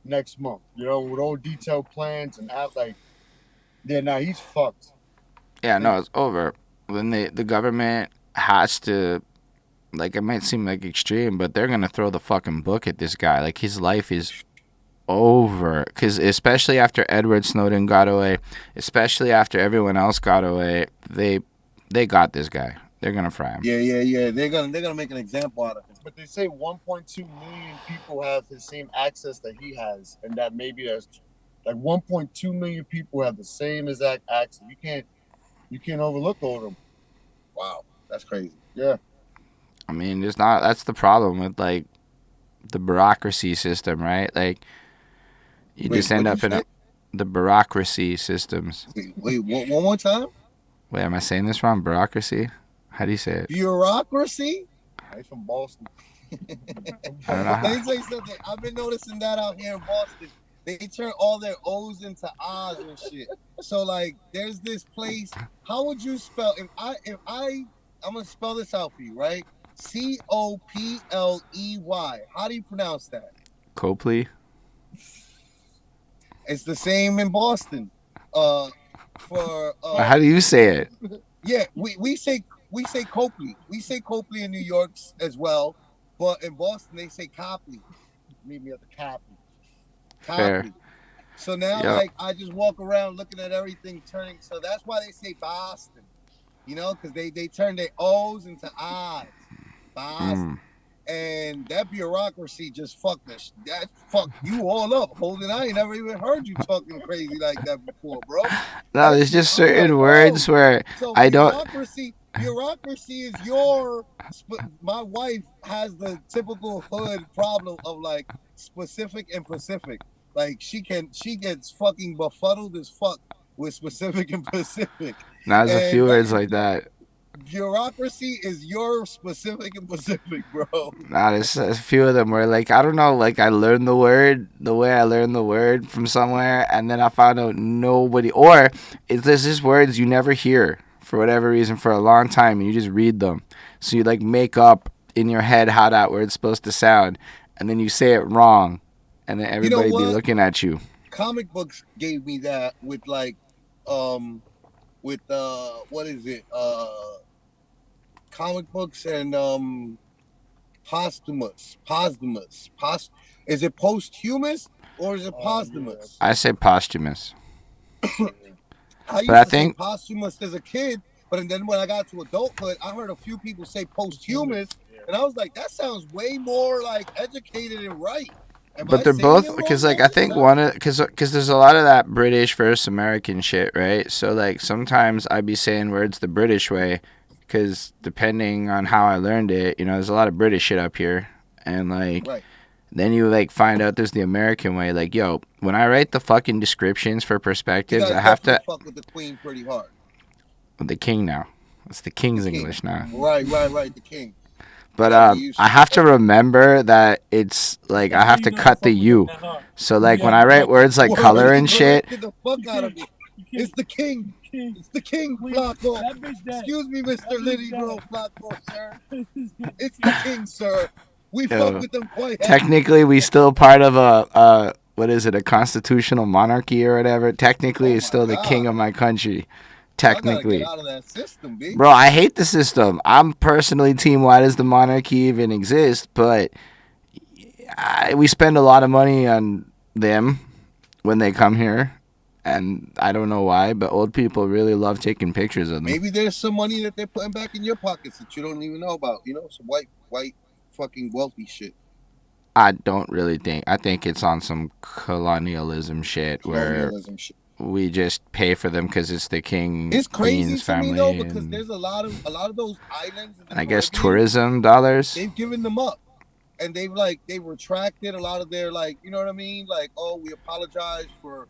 next month, you know, with all detailed plans and out like, yeah, nah, he's fucked. Yeah, no, it's over. When the government has to, like, it might seem like extreme, but they're gonna throw the fucking book at this guy. Like, his life is over. Because especially after Edward Snowden got away, especially after everyone else got away, they got this guy. They're gonna fry him. Yeah. They're gonna make an example out of him. But they say 1.2 million people have the same access that he has, and that maybe there's like 1.2 million people have the same exact access. You can't overlook all of them. Wow, that's crazy. Yeah. I mean, there's not. That's the problem with like the bureaucracy system, right? Like, you just end up in the bureaucracy systems. Wait, one more time? Wait, am I saying this wrong? Bureaucracy? How do you say it? Bureaucracy? He's from Boston. I don't know. Let me say something. I've been noticing that out here in Boston. They turn all their O's into I's and shit. So like, there's this place. How would you spell? I'm gonna spell this out for you, right? Copley. How do you pronounce that? Copley. It's the same in Boston. How do you say it? Yeah, we say Copley. We say Copley in New York as well, but in Boston they say Copley. Meet me at the Copley. Fair. So now, like, I just walk around looking at everything turning. So that's why they say Boston, you know, because they turn their O's into I's. Boston. And that bureaucracy just fucked us. That fucked you all up, Holden. I ain't never even heard you talking crazy like that before, bro. No, there's just certain words where I don't. Bureaucracy is your. My wife has the typical hood problem of like specific and Pacific. Like she gets fucking befuddled as fuck with specific and Pacific. Now there's a few words like that. Bureaucracy is your specific and Pacific, bro. Nah, there's a few of them where, like, I don't know, like, I learned the word the way I learned the word from somewhere, and then I found out nobody, or there's just words you never hear for whatever reason for a long time, and you just read them. So you, like, make up in your head how that word's supposed to sound, and then you say it wrong, and then everybody be looking at you. Comic books gave me that with, like, what is it? Comic books and posthumous. Is it posthumous or is it posthumous? I say posthumous. I used to say posthumous as a kid, but then when I got to adulthood, I heard a few people say posthumous, and I was like, that sounds way more like educated and right. But they're both, because, like, I think because there's a lot of that British versus American shit, right? So, like, sometimes I'd be saying words the British way, because depending on how I learned it, you know, there's a lot of British shit up here, and, like, then you, like, find out there's the American way. Like, yo, when I write the fucking descriptions for perspectives, I have to fuck with the Queen pretty hard. With the King now. It's the King's English now. Right, the King. But I have to remember that it's like I have to cut the U. So like when I write words like color and shit. Get the fuck out of me. It's the King. It's the King, Flacko. Excuse me, Mr. Littyyy Bro Flacko, sir. It's the King, sir. We fuck with them quite heavy. Technically, we still part of a what is it, a constitutional monarchy or whatever. Technically, it's still the king of my country. Technically. Get out of that system, B. Bro, I hate the system. I'm personally team why does the monarchy even exist, but we spend a lot of money on them when they come here, and I don't know why, but old people really love taking pictures of them. Maybe there's some money that they're putting back in your pockets that you don't even know about, you know, some white fucking wealthy shit. I don't really think. I think it's on some colonialism shit where we just pay for them because it's the king. It's crazy Queen's to family me though, because there's a lot of those islands. And I guess tourism dollars. They've given them up, and they retracted a lot of their, like, you know what I mean? Like, oh, we apologize for,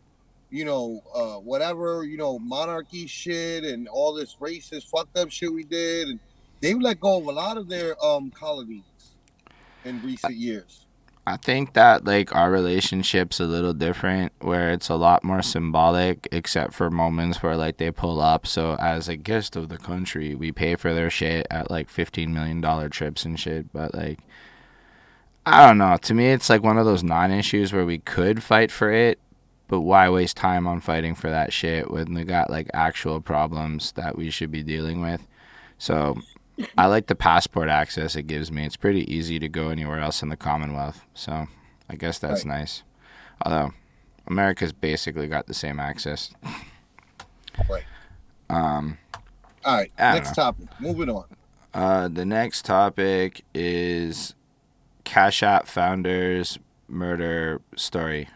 you know, whatever, you know, monarchy shit and all this racist fucked up shit we did, and they've let go of a lot of their colonies in recent years. I think that like our relationship's a little different, where it's a lot more symbolic, except for moments where like they pull up. So as a guest of the country, we pay for their shit at like $15 million trips and shit. But like, I don't know. To me, it's like one of those non-issues where we could fight for it, but why waste time on fighting for that shit when we got like actual problems that we should be dealing with? So I like the passport access it gives me. It's pretty easy to go anywhere else in the Commonwealth. So I guess that's nice. Although America's basically got the same access. Right. All right. Next topic. Moving on. The next topic is Cashapp founders murder story.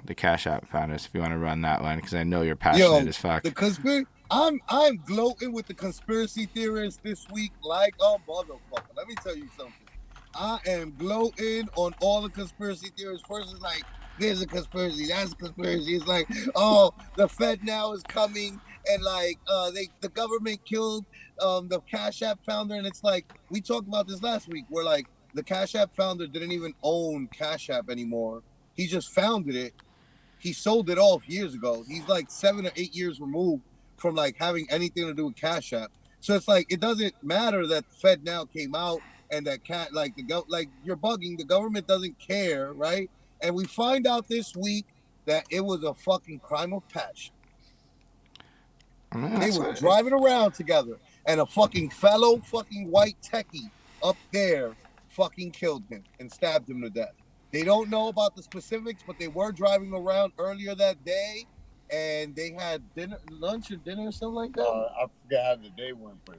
The Cashapp founders, if you want to run that one, because I know you're passionate as fuck. I'm gloating with the conspiracy theorists this week like a motherfucker. Let me tell you something. I am gloating on all the conspiracy theorists. First it's like, there's a conspiracy, that's a conspiracy. It's like, oh, the Fed now is coming, and like the government killed the Cashapp founder, and it's like, we talked about this last week, where like the Cashapp founder didn't even own Cashapp anymore. He just founded it. He sold it off years ago. He's like 7 or 8 years removed from like having anything to do with Cashapp. So it's like, it doesn't matter that Fed now came out and that you're bugging. The government doesn't care, right? And we find out this week that it was a fucking crime of passion. They were driving around together, and a fucking fellow fucking white techie up there fucking killed him and stabbed him to death. They don't know about the specifics, but they were driving around earlier that day, and they had lunch or dinner or something like that. I forgot how the day went, but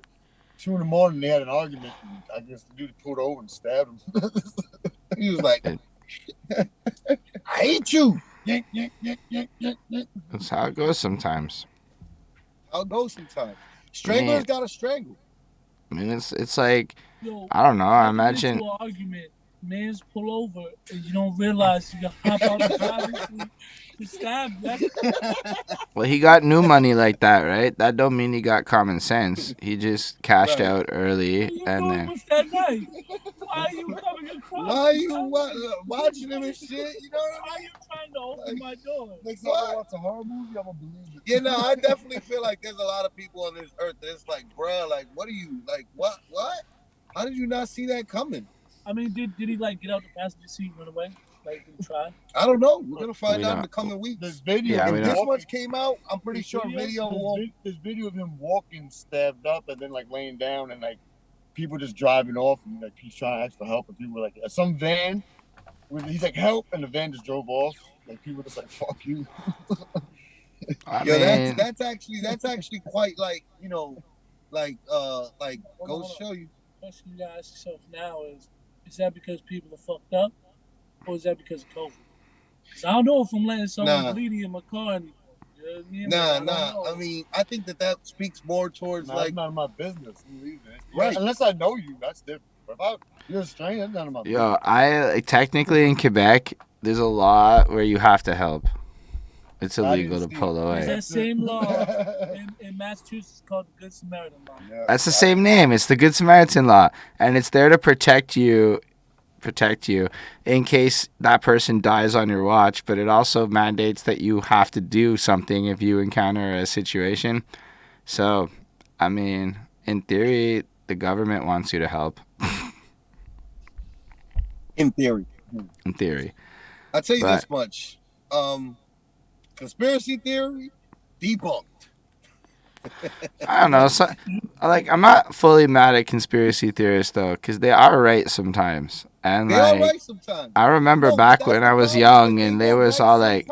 2 a.m. they had an argument, and I guess the dude pulled over and stabbed him. He was like, I hate you. That's how it goes sometimes. Stranglers gotta strangle. I mean, it's like, Yo, I don't know. I imagine. Into an argument, man's pull over and you don't realize you got hop out the car to stab. Well, he got new money like that, right? That don't mean he got common sense. He just cashed out early, and then. What's that knife? Why are you coming across? Why are you watching him and shit? You know what I mean? Why are you trying to open my door? Next time I watch a horror movie, I'm gonna believe it. Yeah, no, I definitely feel like there's a lot of people on this earth that's like, bruh, like, what are you, like, what? How did you not see that coming? I mean, did he like get out the passenger seat and run away? Like, did he try? I don't know. We're gonna find out in the coming weeks. This video, if this much came out, I'm pretty sure This video of him walking stabbed up and then like laying down and like people just driving off and like he's trying to ask for help and people were like some van. He's like help and the van just drove off. Like people just like fuck you. That's actually quite like go show you. The question you gotta ask yourself now is that because people are fucked up, or is that because of COVID? Because I don't know if I'm letting someone bleeding in my car. And, I mean, I think that speaks more towards it's none of my business. Right. Unless I know you, that's different. But if you're a stranger, that's none of my business. Yo, I technically in Quebec, there's a law where you have to help. It's illegal to pull away. There's that same law in Massachusetts called the Good Samaritan law. Yeah, that's the same name. It's the Good Samaritan law, and it's there to protect you in case that person dies on your watch, but it also mandates that you have to do something if you encounter a situation. So, I mean, in theory, the government wants you to help. In theory. I'll tell you this much. Conspiracy theory debunked. I don't know. I'm not fully mad at conspiracy theorists though, because they are right sometimes. And they are right sometimes. I remember back when I was young, and they was all like,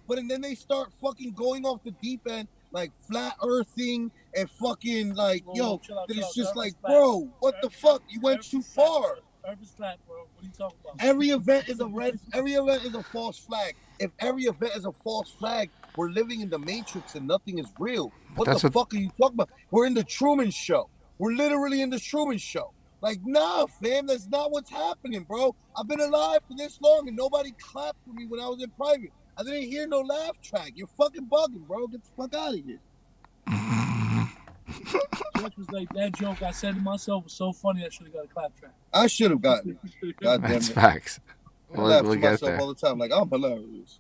but then they start fucking going off the deep end, like flat earthing and fucking like, it's just like, bro, what the fuck? You went too far. Earth is flat, bro. What are you talking about? Every event is a false flag. If every event is a false flag, we're living in the Matrix and nothing is real. What the fuck are you talking about? We're in the Truman Show. We're literally in the Truman Show. Like, nah, fam, that's not what's happening, bro. I've been alive for this long and nobody clapped for me when I was in private. I didn't hear no laugh track. You're fucking bugging, bro. Get the fuck out of here. Jeff was like, that joke I said to myself was so funny I should have got a clap track. I should have gotten it. God damn it. That's facts. I laugh to myself all the time, like I'm hilarious.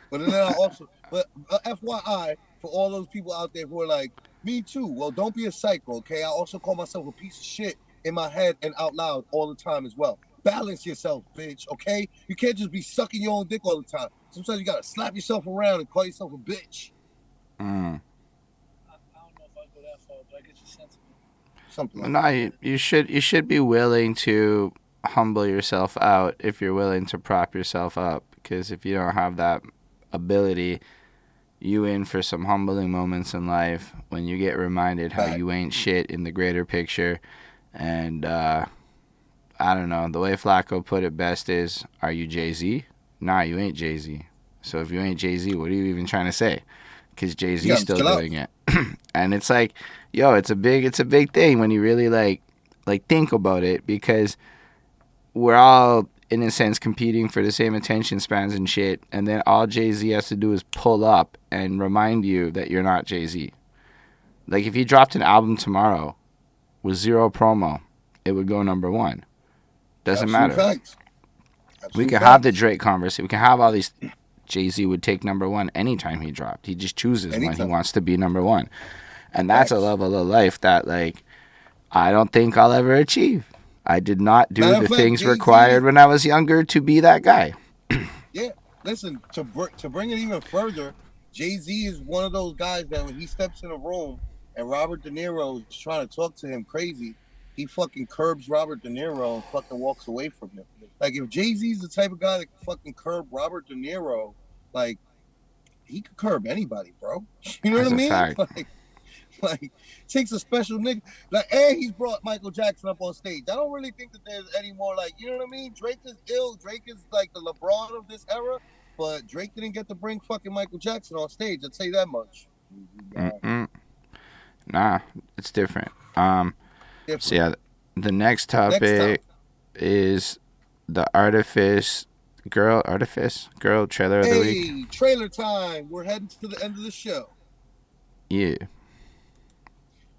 But then I also, but FYI, for all those people out there who are like, me too. Well, don't be a psycho, okay? I also call myself a piece of shit in my head and out loud all the time as well. Balance yourself, bitch, okay? You can't just be sucking your own dick all the time. Sometimes you gotta slap yourself around and call yourself a bitch. I don't know if I go that far, but I get your sentiment. Something like No, you should be willing to humble yourself out if you're willing to prop yourself up. Because if you don't have that ability, you in for some humbling moments in life when you get reminded how you ain't shit in the greater picture. And I don't know, the way Flacko put it best is, are you Jay-Z? Nah, you ain't Jay-Z. So if you ain't Jay-Z, what are you even trying to say? Because Jay-Z's still doing it. And it's like, yo, it's a big thing when you really like think about it, because we're all in a sense competing for the same attention spans and shit, and then all Jay-Z has to do is pull up and remind you that you're not Jay-Z. Like if he dropped an album tomorrow with zero promo, it would go number one. Doesn't matter. Facts. We can have the Drake conversation. We can have all these. Jay-Z would take number one anytime he dropped. He just chooses when he wants to be number one. And that's a level of life that, like, I don't think I'll ever achieve. I did not do the things required when I was younger to be that guy. Yeah, listen, to bring it even further, Jay-Z is one of those guys that when he steps in a room and Robert De Niro is trying to talk to him crazy, he fucking curbs Robert De Niro and fucking walks away from him. Like, if Jay-Z's the type of guy that can fucking curb Robert De Niro, like, he could curb anybody, bro. You know what I mean? Fact. Like, takes a special nigga. Like, and he's brought Michael Jackson up on stage. I don't really think that there's any more, like, you know what I mean? Drake is ill. Drake is, like, the LeBron of this era. But Drake didn't get to bring fucking Michael Jackson on stage. I'll tell you that much. Nah, it's different. So, yeah, the next topic is the Artifice Girl trailer of the week. Hey, trailer time. We're heading to the end of the show. Yeah.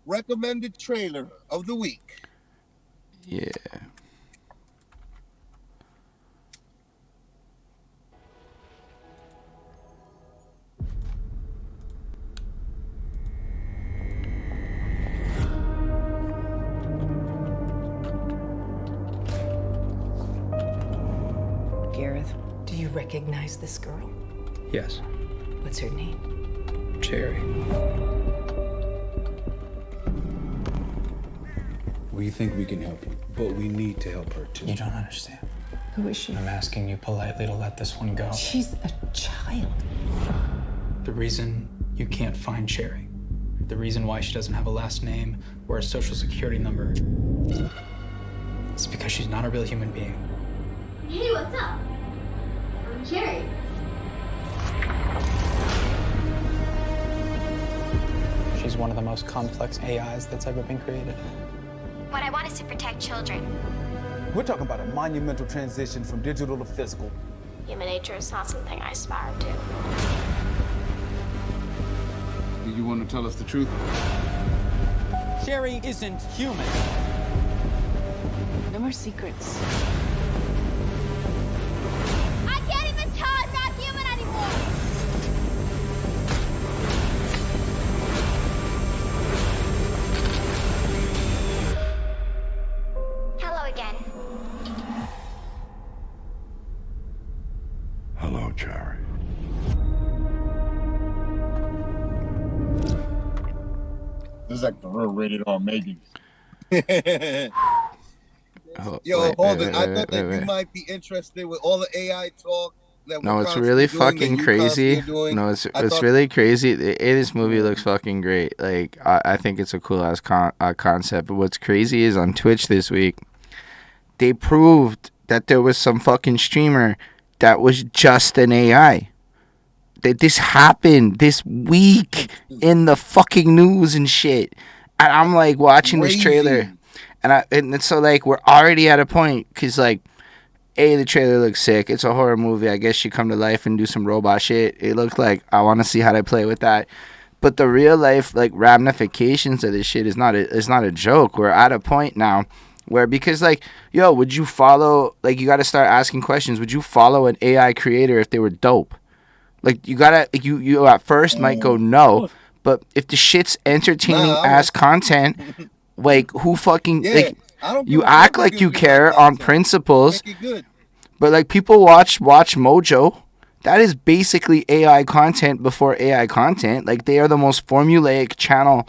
Recommended trailer of the week. Yeah. Gareth, do you recognize this girl? Yes. What's her name? Cherry. We think we can help you, but we need to help her too. You don't understand. Who is she? I'm asking you politely to let this one go. She's a child. The reason you can't find Cherry, the reason why she doesn't have a last name or a social security number, is because she's not a real human being. Hey, what's up? I'm Cherry. She's one of the most complex AIs that's ever been created. What I want is to protect children. We're talking about a monumental transition from digital to physical. Human nature is not something I aspire to. Do you want to tell us the truth? Cherry isn't human. No more secrets. I can't even tell I'm not human anymore! Hello again. Hello, Cherry. This is like the real rated R Megan. Yo, Holden, I thought that you might be interested with all the AI talk. No, it's really fucking crazy. No, it's really crazy. This movie looks fucking great. Like, I think it's a cool ass concept. But what's crazy is on Twitch this week, they proved that there was some fucking streamer that was just an AI. That this happened this week in the fucking news and shit. And I'm like watching this trailer, and so like we're already at a point because like, the trailer looks sick. It's a horror movie. I guess she come to life and do some robot shit. It looks like I want to see how they play with that. But the real life like ramifications of this shit is not a joke. We're at a point now Where because like, yo, would you follow? Like, you got to start asking questions. Would you follow an AI creator if they were dope? Like, you gotta you at first might go no, but if the shit's entertaining ass content, like who fucking like you act like you care on principles, but like people watch Mojo. That is basically AI content before AI content. Like, they are the most formulaic channel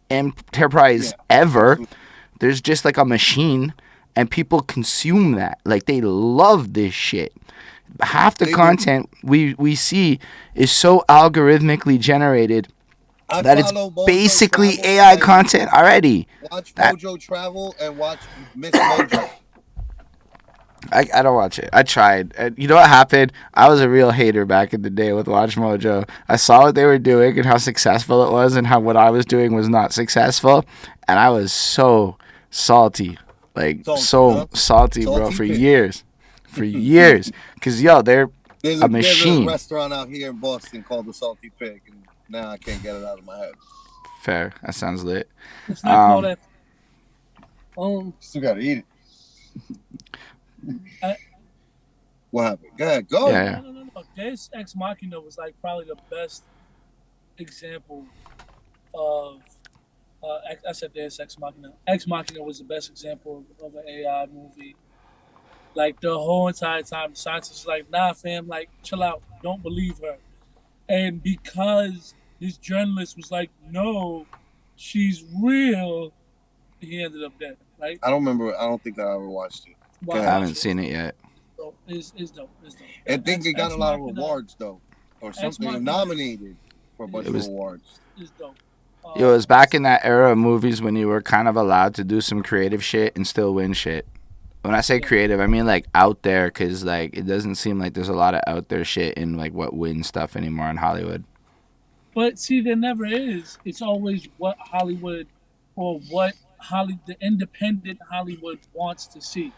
enterprise ever. There's just like a machine, and people consume that. Like, they love this shit. Half the content we see is so algorithmically generated that it's basically AI content already. Watch Mojo Travel and watch Miss Mojo. I don't watch it. I tried. And you know what happened? I was a real hater back in the day with Watch Mojo. I saw what they were doing and how successful it was, and how what I was doing was not successful. And I was so salty. Like, salty, bro, for years. For years. Because, yo, they're a machine. There's a restaurant out here in Boston called the Salty Pig, and now I can't get it out of my head. Fair. That sounds lit. It's not called that. Still got to eat it. What happened? Go ahead, go. Yeah. No. Deus Ex Machina was like probably the best example of. I said Deus Ex Machina. Ex Machina was the best example of an AI movie. Like, the whole entire time, the scientists was like, "Nah, fam, like, chill out. Don't believe her." And because this journalist was like, "No, she's real," he ended up dead. Right? I don't remember. I don't think that I ever watched it. I haven't seen it yet. It's dope. I think it got a lot of awards though, or something. Nominated for a bunch of awards. It's dope. It was back in that era of movies when you were kind of allowed to do some creative shit and still win shit. When I say creative, I mean like out there, because like it doesn't seem like there's a lot of out there shit in like what wins stuff anymore in Hollywood. But see, there never is. It's always what Hollywood or what the independent Hollywood wants to see.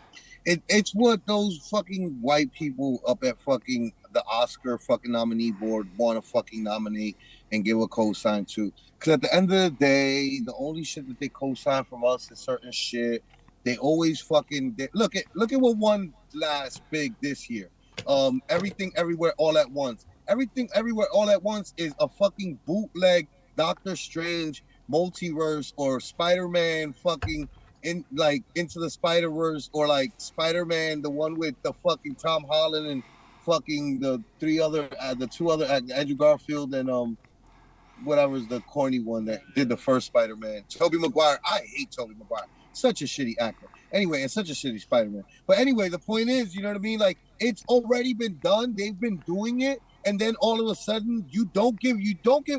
It's what those fucking white people up at fucking the Oscar fucking nominee board want to fucking nominate and give a cosign to. Because at the end of the day, the only shit that they cosign from us is certain shit. They always fucking look at what won last big this year. Everything Everywhere All at Once. Everything Everywhere All at Once is a fucking bootleg Doctor Strange multiverse or Spider-Man fucking Into the Spider-Verse, or like Spider-Man, the one with the fucking Tom Holland and fucking the two other Andrew Garfield and whatever's the corny one that did the first Spider-Man. Tobey Maguire. I hate Tobey Maguire. Such a shitty actor. Anyway, and such a shitty Spider-Man. But anyway, the point is, you know what I mean? Like, it's already been done. They've been doing it, and then all of a sudden, you don't give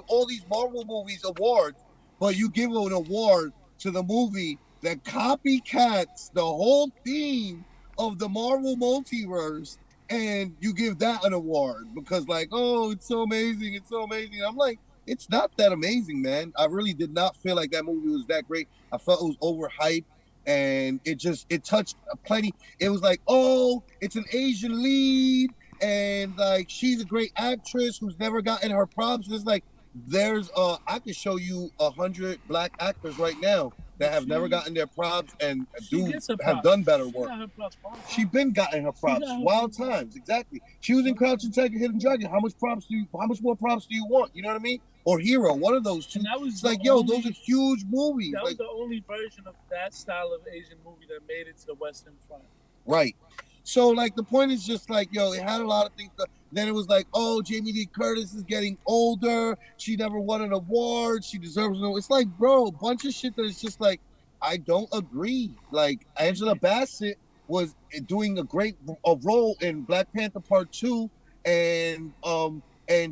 all these Marvel movies awards, but you give an award to the movie that copycats the whole theme of the Marvel multiverse, and you give that an award because, like, oh, it's so amazing, And I'm like, it's not that amazing, man. I really did not feel like that movie was that great. I felt it was overhyped, and it touched plenty. It was like, oh, it's an Asian lead, and like she's a great actress who's never gotten her props. And it's like, I could show you 100 black actors right now that have never gotten their props and have done better work. She's been gotten her props. Wild Times, exactly. She was in Crouching Tiger, Hidden Dragon. How much more props do you want? You know what I mean? Or Hero, one of those two. It's like, yo, those are huge movies. That was the only version of that style of Asian movie that made it to the Western Front. Right. So, like, the point is just like, yo, it had a lot of things. Then it was like, oh, Jamie Lee Curtis is getting older. She never won an award. She deserves an award. It's like, bro, a bunch of shit that is just like, I don't agree. Like, Angela Bassett was doing a great role in Black Panther Part 2, and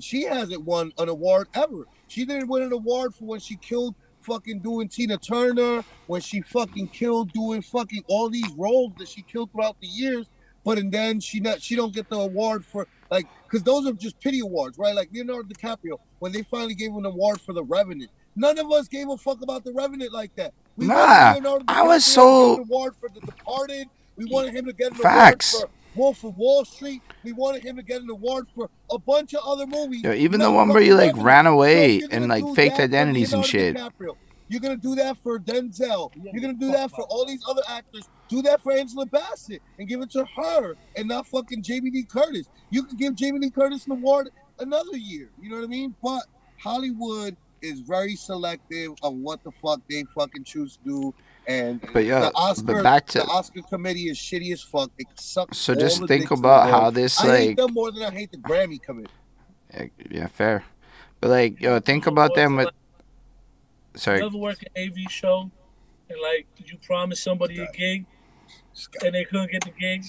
she hasn't won an award ever. She didn't win an award for when she killed fucking doing Tina Turner, when she fucking killed doing fucking all these roles that she killed throughout the years. But and then she don't get the award for, like, because those are just pity awards, right? Like Leonardo DiCaprio, when they finally gave him an award for The Revenant, none of us gave a fuck about The Revenant like that. I was so an award for The Departed. We wanted him to get an award for Wolf of Wall Street. We wanted him to get an award for a bunch of other movies. Yo, even the one where you like ran away and like faked identities and shit. You're gonna do that for Denzel. You're gonna do that for all these other actors. Do that for Angela Bassett and give it to her and not fucking Jamie Lee Curtis. You could give Jamie Lee Curtis an award another year. You know what I mean? But Hollywood is very selective of what the fuck they fucking choose to do. And But the Oscar, back to the Oscar committee is shitty as fuck. They suck. so all just the think dicks in the about world. how this I hate like them more than I hate the Grammy committee. yeah, fair. But like think about them with. Sorry. You ever work an AV show and like you promise somebody a gig and they couldn't get the gig?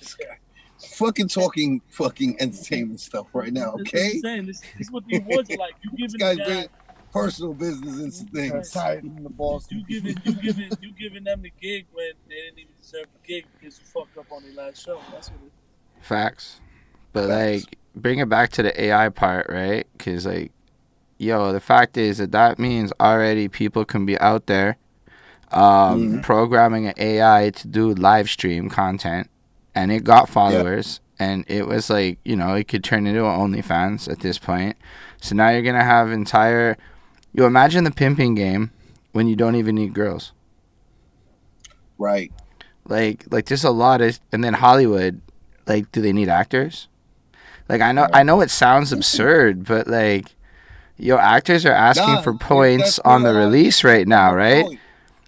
This guy. Fucking talking fucking entertainment stuff right now, okay? This is what the awards are like. You giving This guy's the guy, bringing personal business into things. you giving them the gig when they didn't even deserve the gig because you fucked up on their last show. That's what it is. Facts. But like bring it back to the AI part, right? Because like the fact is that means already people can be out there programming an AI to do live stream content, and it got followers, and it was like, it could turn into an OnlyFans at this point. So now you're going to have you imagine the pimping game when you don't even need girls. Right. Like there's a lot of, and then Hollywood, like, do they need actors? Like, I know it sounds absurd, but like, actors are asking for points on the release right now, right?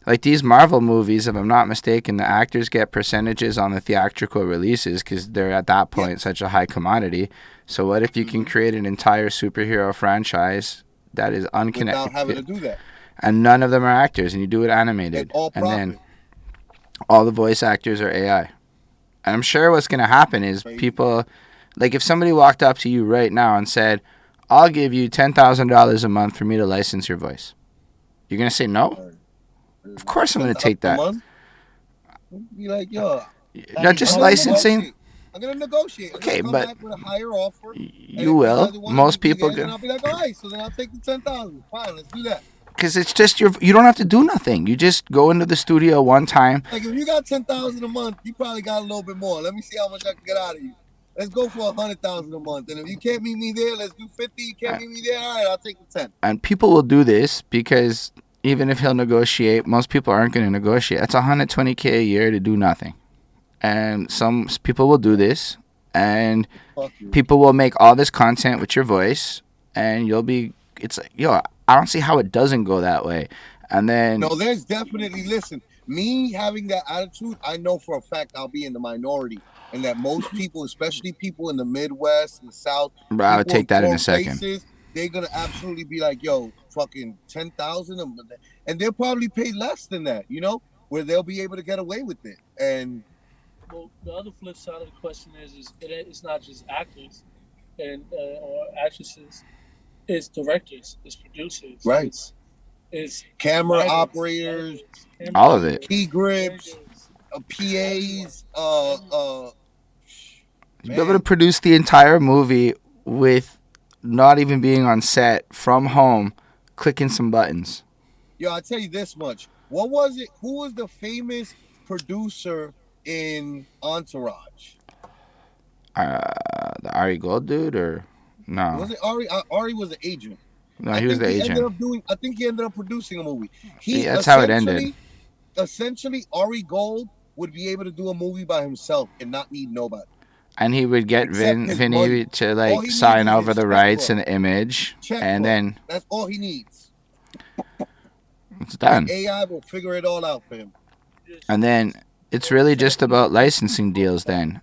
Like these Marvel movies, if I'm not mistaken, the actors get percentages on the theatrical releases because they're at that point such a high commodity. So what if you can create an entire superhero franchise that is unconnected without having to do that, and none of them are actors, and you do it animated, and then all the voice actors are AI? And I'm sure what's going to happen is people, like if somebody walked up to you right now and said, I'll give you $10,000 a month for me to license your voice, you're going to say no? Of course I'm going to take that. Be like, yo. Not just licensing. I'm going to negotiate. Okay, come but back with a higher offer. You will. Most people do. And I'll be like, all right, so then I'll take the $10,000. Fine, let's do that. Because it's just you don't have to do nothing. You just go into the studio one time. Like if you got $10,000 a month, you probably got a little bit more. Let me see how much I can get out of you. Let's go for $100,000 a month. And if you can't meet me there, let's do 50. You can't meet me there, all right, I'll take the 10. And people will do this because even if he'll negotiate, most people aren't going to negotiate. That's $120K a year to do nothing. And some people will do this, and people will make all this content with your voice, and it's like, I don't see how it doesn't go that way. And then no, there's definitely, listen, me having that attitude, I know for a fact I'll be in the minority, and that most people, especially people in the Midwest and the South, bro, I would take that in a second. They're gonna absolutely be like, yo, fucking 10,000, and they'll probably pay less than that, where they'll be able to get away with it. And well, the other flip side of the question is it's not just actors and or actresses. It's directors, it's producers, right? It's camera operators, all of it, key grips, PAs. You'll be able to produce the entire movie with not even being on set, from home, clicking some buttons. Yo, I'll tell you this much. What was it? Who was the famous producer in Entourage? The Ari Gold dude, or no? Was it Ari? Ari was the agent. No, he was the agent. I think he ended up producing a movie. That's how it ended. Essentially, Ari Gold would be able to do a movie by himself and not need nobody. And he would get Vinny to like sign over the rights and the image, and then that's all he needs. It's done. The AI will figure it all out for him. And then it's really just about licensing deals then.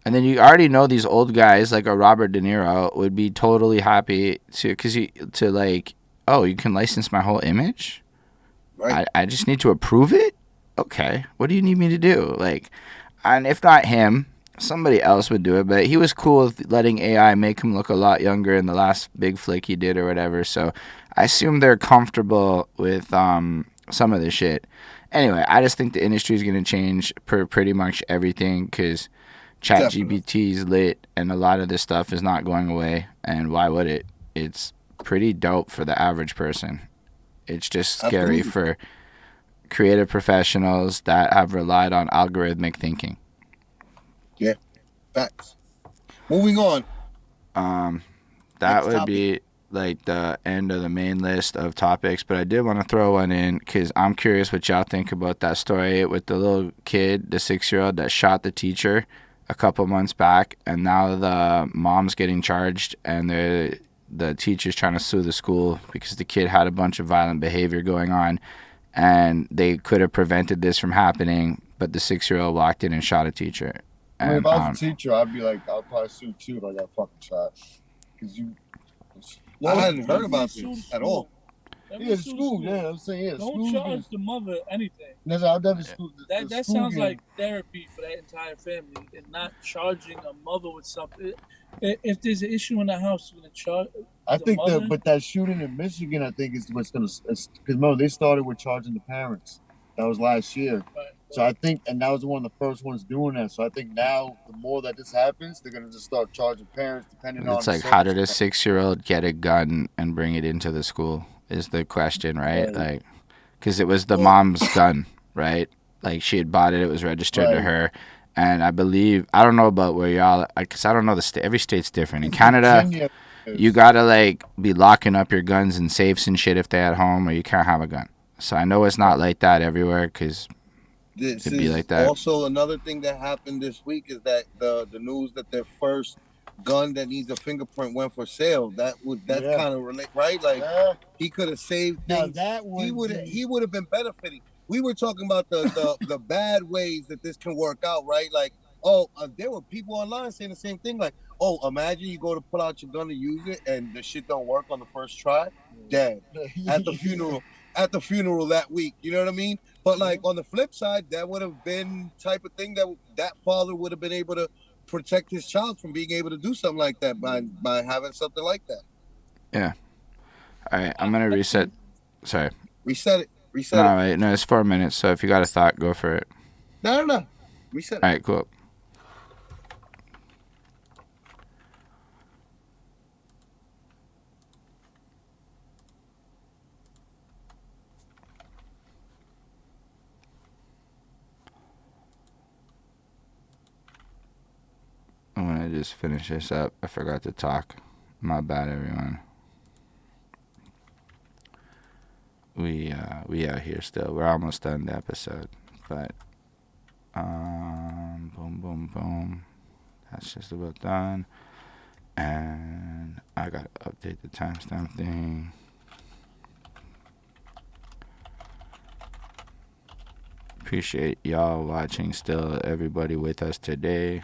And then you already know these old guys like a Robert De Niro would be totally happy you can license my whole image? Right. I just need to approve it? Okay. What do you need me to do? And if not him, somebody else would do it, but he was cool with letting AI make him look a lot younger in the last big flick he did or whatever. So I assume they're comfortable with some of this shit. Anyway, I just think the industry is going to change per pretty much everything because ChatGPT is lit and a lot of this stuff is not going away. And why would it? It's pretty dope for the average person. It's just scary for creative professionals that have relied on algorithmic thinking. Yeah, facts. Moving on. That would be like the end of the main list of topics, but I did want to throw one in because I'm curious what y'all think about that story with the little kid, the 6-year-old that shot the teacher a couple months back, and now the mom's getting charged, and the teacher's trying to sue the school because the kid had a bunch of violent behavior going on, and they could have prevented this from happening, but the 6-year-old walked in and shot a teacher. I mean, And, if I was a teacher, I'd be like, I'll probably sue too if I got fucking shot. Because you. I hadn't heard about this at all. Yeah, the school. Yeah, I'm saying, yeah. Don't charge the mother anything. That's I've done the school. That sounds like therapy for that entire family, and not charging a mother with something. If there's an issue in the house, you're gonna charge. I think but that shooting in Michigan, I think is what's gonna. Because remember, they started with charging the parents. That was last year. Right. So I think, and that was one of the first ones doing that. So I think now, the more that this happens, they're gonna just start charging parents depending on. It's like, how did a 6-year-old get a gun and bring it into the school? Is the question, right? Like, because it was the mom's gun, right? Like, she had bought it; it was registered to her. And I believe, I don't know about where y'all, because I don't know the state. Every state's different. In Canada, you gotta like be locking up your guns in safes and shit if they're at home, or you can't have a gun. So I know it's not like that everywhere, because this it'd be is like that. Also, another thing that happened this week is that the news that their first gun that needs a fingerprint went for sale. That's kind of relate, right? Like he could have saved things. He would have been benefiting. We were talking about the bad ways that this can work out, right? Like, there were people online saying the same thing. Like, imagine you go to pull out your gun to use it and the shit don't work on the first try. Dead at the funeral. At the funeral that week, you know what I mean? But like on the flip side, that would have been type of thing that father would have been able to protect his child from being able to do something like that by having something like that. Yeah. All right, I'm gonna reset. Sorry. Reset it. No, wait, no, it's 4 minutes. So if you got a thought, go for it. No. Reset. All right, cool. I'm gonna just finish this up. I forgot to talk. My bad, everyone. We out here still. We're almost done the episode, but boom. That's just about done. And I gotta update the timestamp thing. Appreciate y'all watching still, everybody with us today.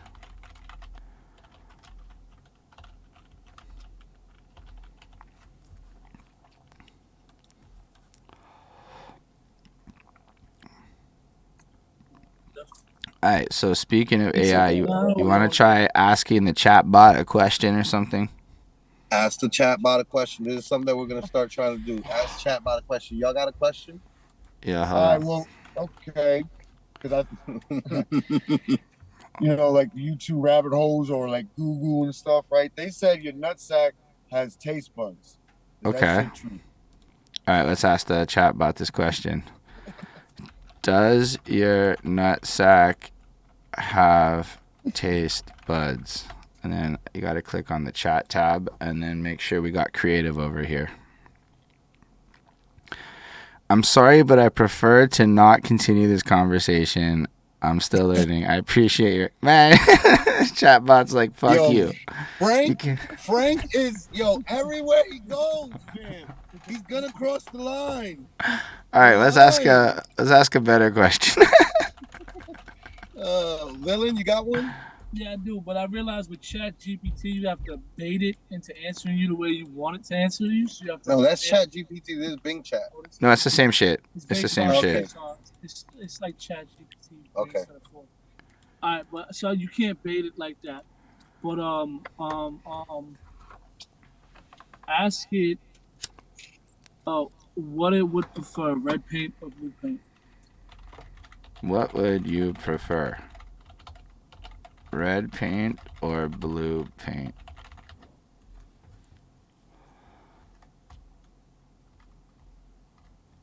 All right, so speaking of AI, you want to try asking the chat bot a question or something? Ask the chat bot a question. This is something that we're going to start trying to do. Ask chat bot a question. Y'all got a question? Yeah. All right, well, okay. Because like YouTube rabbit holes or like Google and stuff, right? They said your nutsack has taste buds. Is Okay. that shit true? All right, let's ask the chat bot this question. Does your nutsack have taste buds? And then you got to click on the chat tab and then make sure we got creative over here. I'm sorry, but I prefer to not continue this conversation. I'm still learning. I appreciate your man. Chatbot's like, fuck you. Frank is everywhere he goes, man. He's gonna cross the line. All right, let's ask a better question. Villain, you got one? Yeah, I do, but I realized with Chat GPT, you have to bait it into answering you the way you want it to answer you. So you have to no, that's Chat GPT. This is Bing Chat. No, it's the same shit. It's the same shit. It's like Chat GPT. Okay. All right, but so you can't bait it like that. But ask it. What it would prefer, red paint or blue paint? What would you prefer? Red paint or blue paint?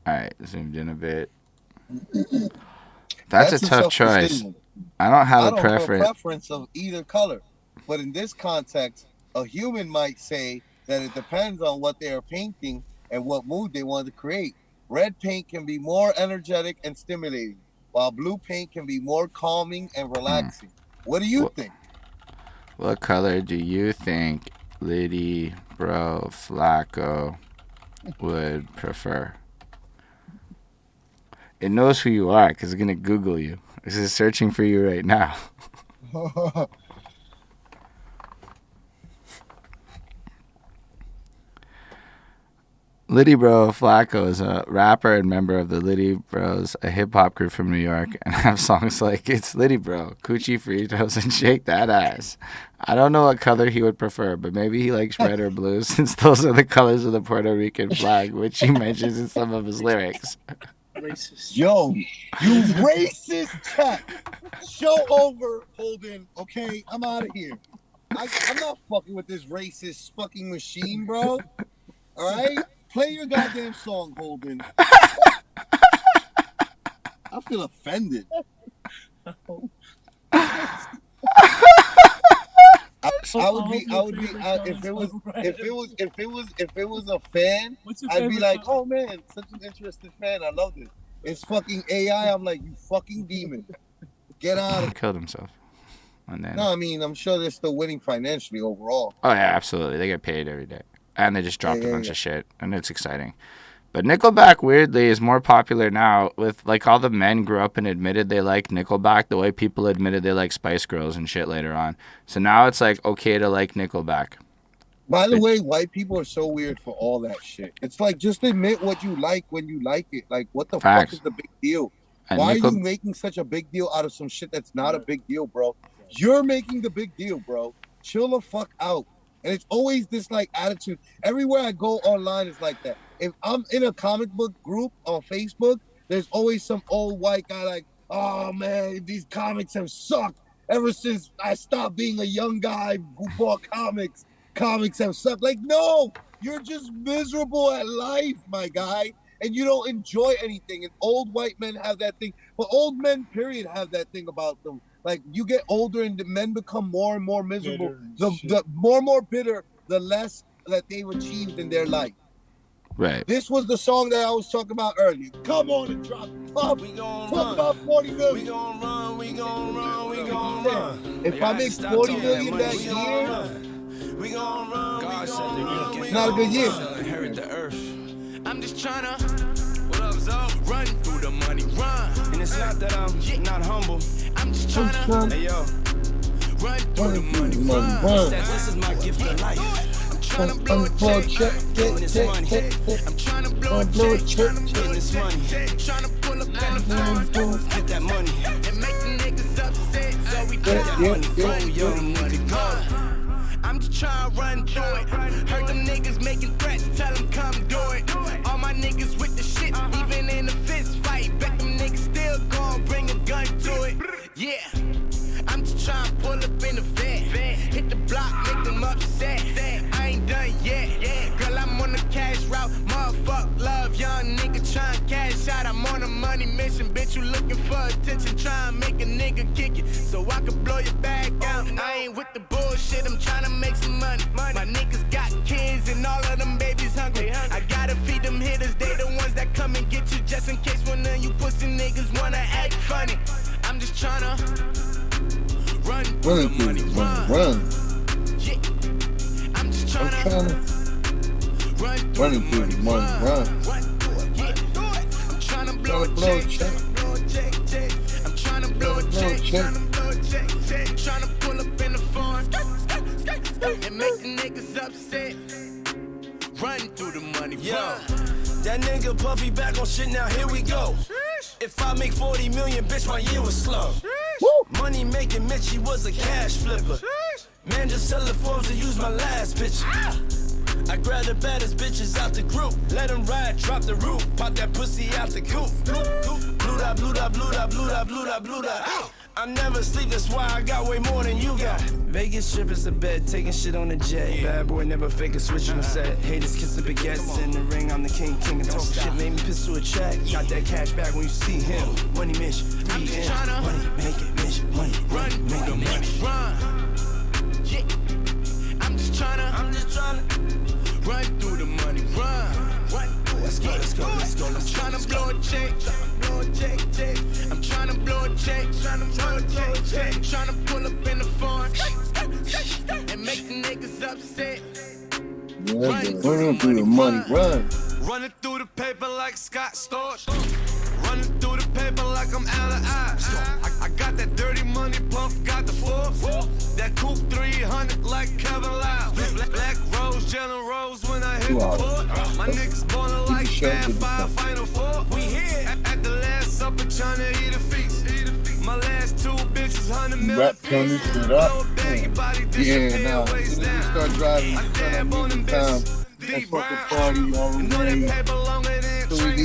Alright, zoomed in a bit. That's a tough choice. I don't have a preference. Have a preference of either color. But in this context, a human might say, that it depends on what they are painting and what mood they want to create. Red paint can be more energetic and stimulating, while blue paint can be more calming and relaxing. What do you think? What color do you think Littyyy Bro Flacko would prefer? It knows who you are because it's going to Google you. This is searching for you right now. Littyyy Bro Flacko is a rapper and member of the Littyyy Bros, a hip-hop group from New York, and have songs like It's Littyyy Bro, Coochie Fritos, and Shake That Ass. I don't know what color he would prefer, but maybe he likes red or blue, since those are the colors of the Puerto Rican flag, which he mentions in some of his lyrics. Racist. Yo, you racist chat. Show over, Holden. Okay, I'm out of here. I'm not fucking with this racist fucking machine, bro. All right? Play your goddamn song, Holden. I feel offended. I would be if it was a fan, I'd be like, oh man, such an interested fan. I love this. It's fucking AI. I'm like, you fucking demon. Get out of He killed himself. And then, No, I mean, I'm sure they're still winning financially overall. oh, yeah, absolutely. They get paid every day. And they just dropped a bunch of shit. And it's exciting. But Nickelback, weirdly, is more popular now with, like, all the men grew up and admitted they like Nickelback the way people admitted they like Spice Girls and shit later on. So now it's, like, okay to like Nickelback. By the way, white people are so weird for all that shit. It's like, just admit what you like when you like it. Like, what the fuck is the big deal? And Why are you making such a big deal out of some shit that's not a big deal, bro? You're making the big deal, bro. Chill the fuck out. And it's always this, like, attitude. Everywhere I go online is like that. If I'm in a comic book group on Facebook, there's always some old white guy like, oh, man, these comics have sucked. Ever since I stopped being a young guy who bought comics, comics have sucked. Like, no, you're just miserable at life, my guy. And you don't enjoy anything. And old white men have that thing. But old men, period, have that thing about them. Like, you get older and the men become more and more miserable. The more and more bitter, the less that they've achieved in their life. Right. This was the song that I was talking about earlier. Come on and drop it. Talk about 40 million. We gon' run, we gon' run, we gon' run. If I make 40 million that year, we gon' run, we gon' run. It's not a good year. Inherit the earth. I'm just tryna, what up, Zo? Run through the money, run. And it's not that I'm not humble. I'm just tryna, hey yo, run through the money, run. This is my gift of life. I'm tryna blow a check, getting this money. I'm tryna blow a check, getting this money. Tryna pull up in the phone, get that money. And make the niggas upset, so we get that money. Go, yo, money, go. I'm just trying to run through it. Heard them niggas making threats, tell them come do it. All my niggas with the shit, even in a fist fight. Bet them niggas still gon' bring a gun to it. Yeah, I'm just trying to pull up in the vet. Hit the block, make them upset. I ain't done yet. Girl, I'm on the cash route. Motherfuck love, young nigga trying cash out. I'm on a money mission, bitch. You looking for attention, trying to make a nigga kick it so I can blow your bag out. I ain't with the bullshit, I'm trying to make some money. My niggas got kids and all of them babies hungry. I gotta feed them hitters, they the ones that come and get you just in case one of you pussy niggas wanna act funny. I'm just tryna run through the money, run. Yeah. I'm just tryna run through the money, run. Yeah. I'm tryna blow a check. I'm tryna blow a check. Tryna pull up in the farm and make the niggas upset. Run through the money, run. That nigga Puffy back on shit, now here we go. If I make 40 million, bitch, my year was slow. Money making Mitchie was a cash flipper. Man, just tell the Forbes to use my last picture. I grab the baddest bitches out the group. Let them ride, drop the roof. Pop that pussy out the coop. Blue da, blue da, blue da, blue da, blue da, blue da. I never sleep, that's why I got way more than you got. Vegas strippers to bed, taking shit on the jet. Bad boy never fake a switch on the set. Haters kiss the baguettes in the ring, I'm the king and talk shit. Made me piss to a track. Got that cash back when you see him. Money mission, money make it mission, money make it mission. Run. Yeah. I'm just tryna a check, tryna pull up in the farm and make the niggas upset. Running through the money, run. Running through the paper like Scott Storch. Running through the paper like I'm out of eyes. I got that dirty money, Puff got the force. That coupe 300 like Kevin Lyle. Black rose, yellow rose when I hit the court. My niggas ballin' like Fab Five, Final Four. We here at the last supper tryna eat a feast. My last two bitches, 100 million. Rap turn this shit up. Yeah, now, as soon as we start driving, we start at moving time. That fucking party on the way. 3D.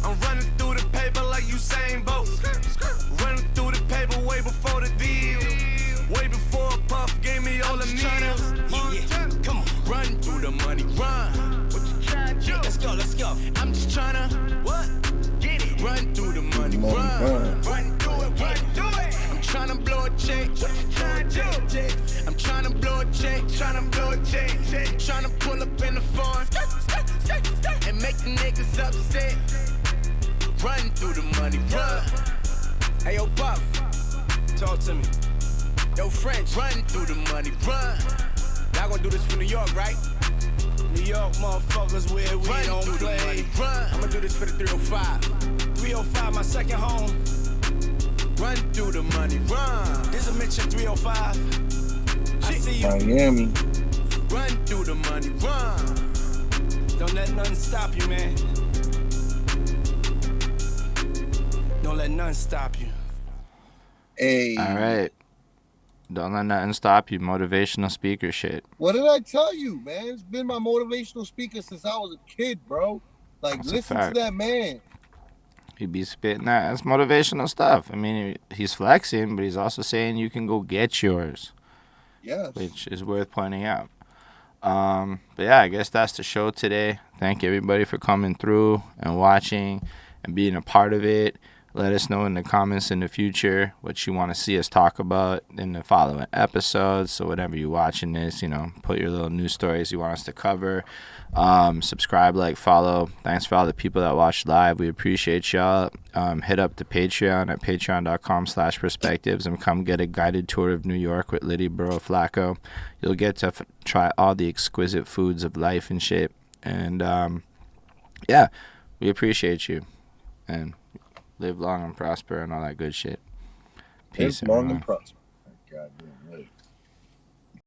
I'm running through the paper like Usain Bolt. Running through the paper way before the deal. Way before Puff gave me all the meals. Yeah, come on. Run through the money, run. What you trying to do? Let's go, let's go. I'm just trying to, what? Get it. Run through the money, run. Run through it, run through it. I'm trying to blow a check. What you trying to do? I'm trying to blow a check, trying to blow a check. Trying to pull up in the farm and make the niggas upset. Run through the money, run. Hey, yo, Puff, talk to me. Yo, French, run through the money, run. Y'all gonna do this for New York, right? New York, motherfuckers, where we run don't play. Money, run. I'ma do this for the 305. 305, my second home. Run through the money, run. There's a mention 305. I see you. Miami. Run through the money, run. Don't let nothing stop you, man. Don't let nothing stop you. Hey. All right. Don't let nothing stop you. Motivational speaker shit. What did I tell you, man? It's been my motivational speaker since I was a kid, bro. Like, That's listen to that man. He be spitting that. That's motivational stuff. I mean, he's flexing, but he's also saying you can go get yours. Yes. Which is worth pointing out. But yeah, I guess that's the show today. Thank everybody for coming through and watching and being a part of it. Let us know in the comments in the future what you want to see us talk about in the following episodes. So whenever you're watching this, you know, put your little news stories you want us to cover. Subscribe, like, follow. Thanks for all the people that watched live. We appreciate y'all. Hit up the Patreon at patreon.com/perspectives and come get a guided tour of New York with Littyyy Bro Flacko. You'll get to try all the exquisite foods of life and shit. And yeah, we appreciate you. And live long and prosper and all that good shit. Peace, Live long everyone. and prosper. God damn.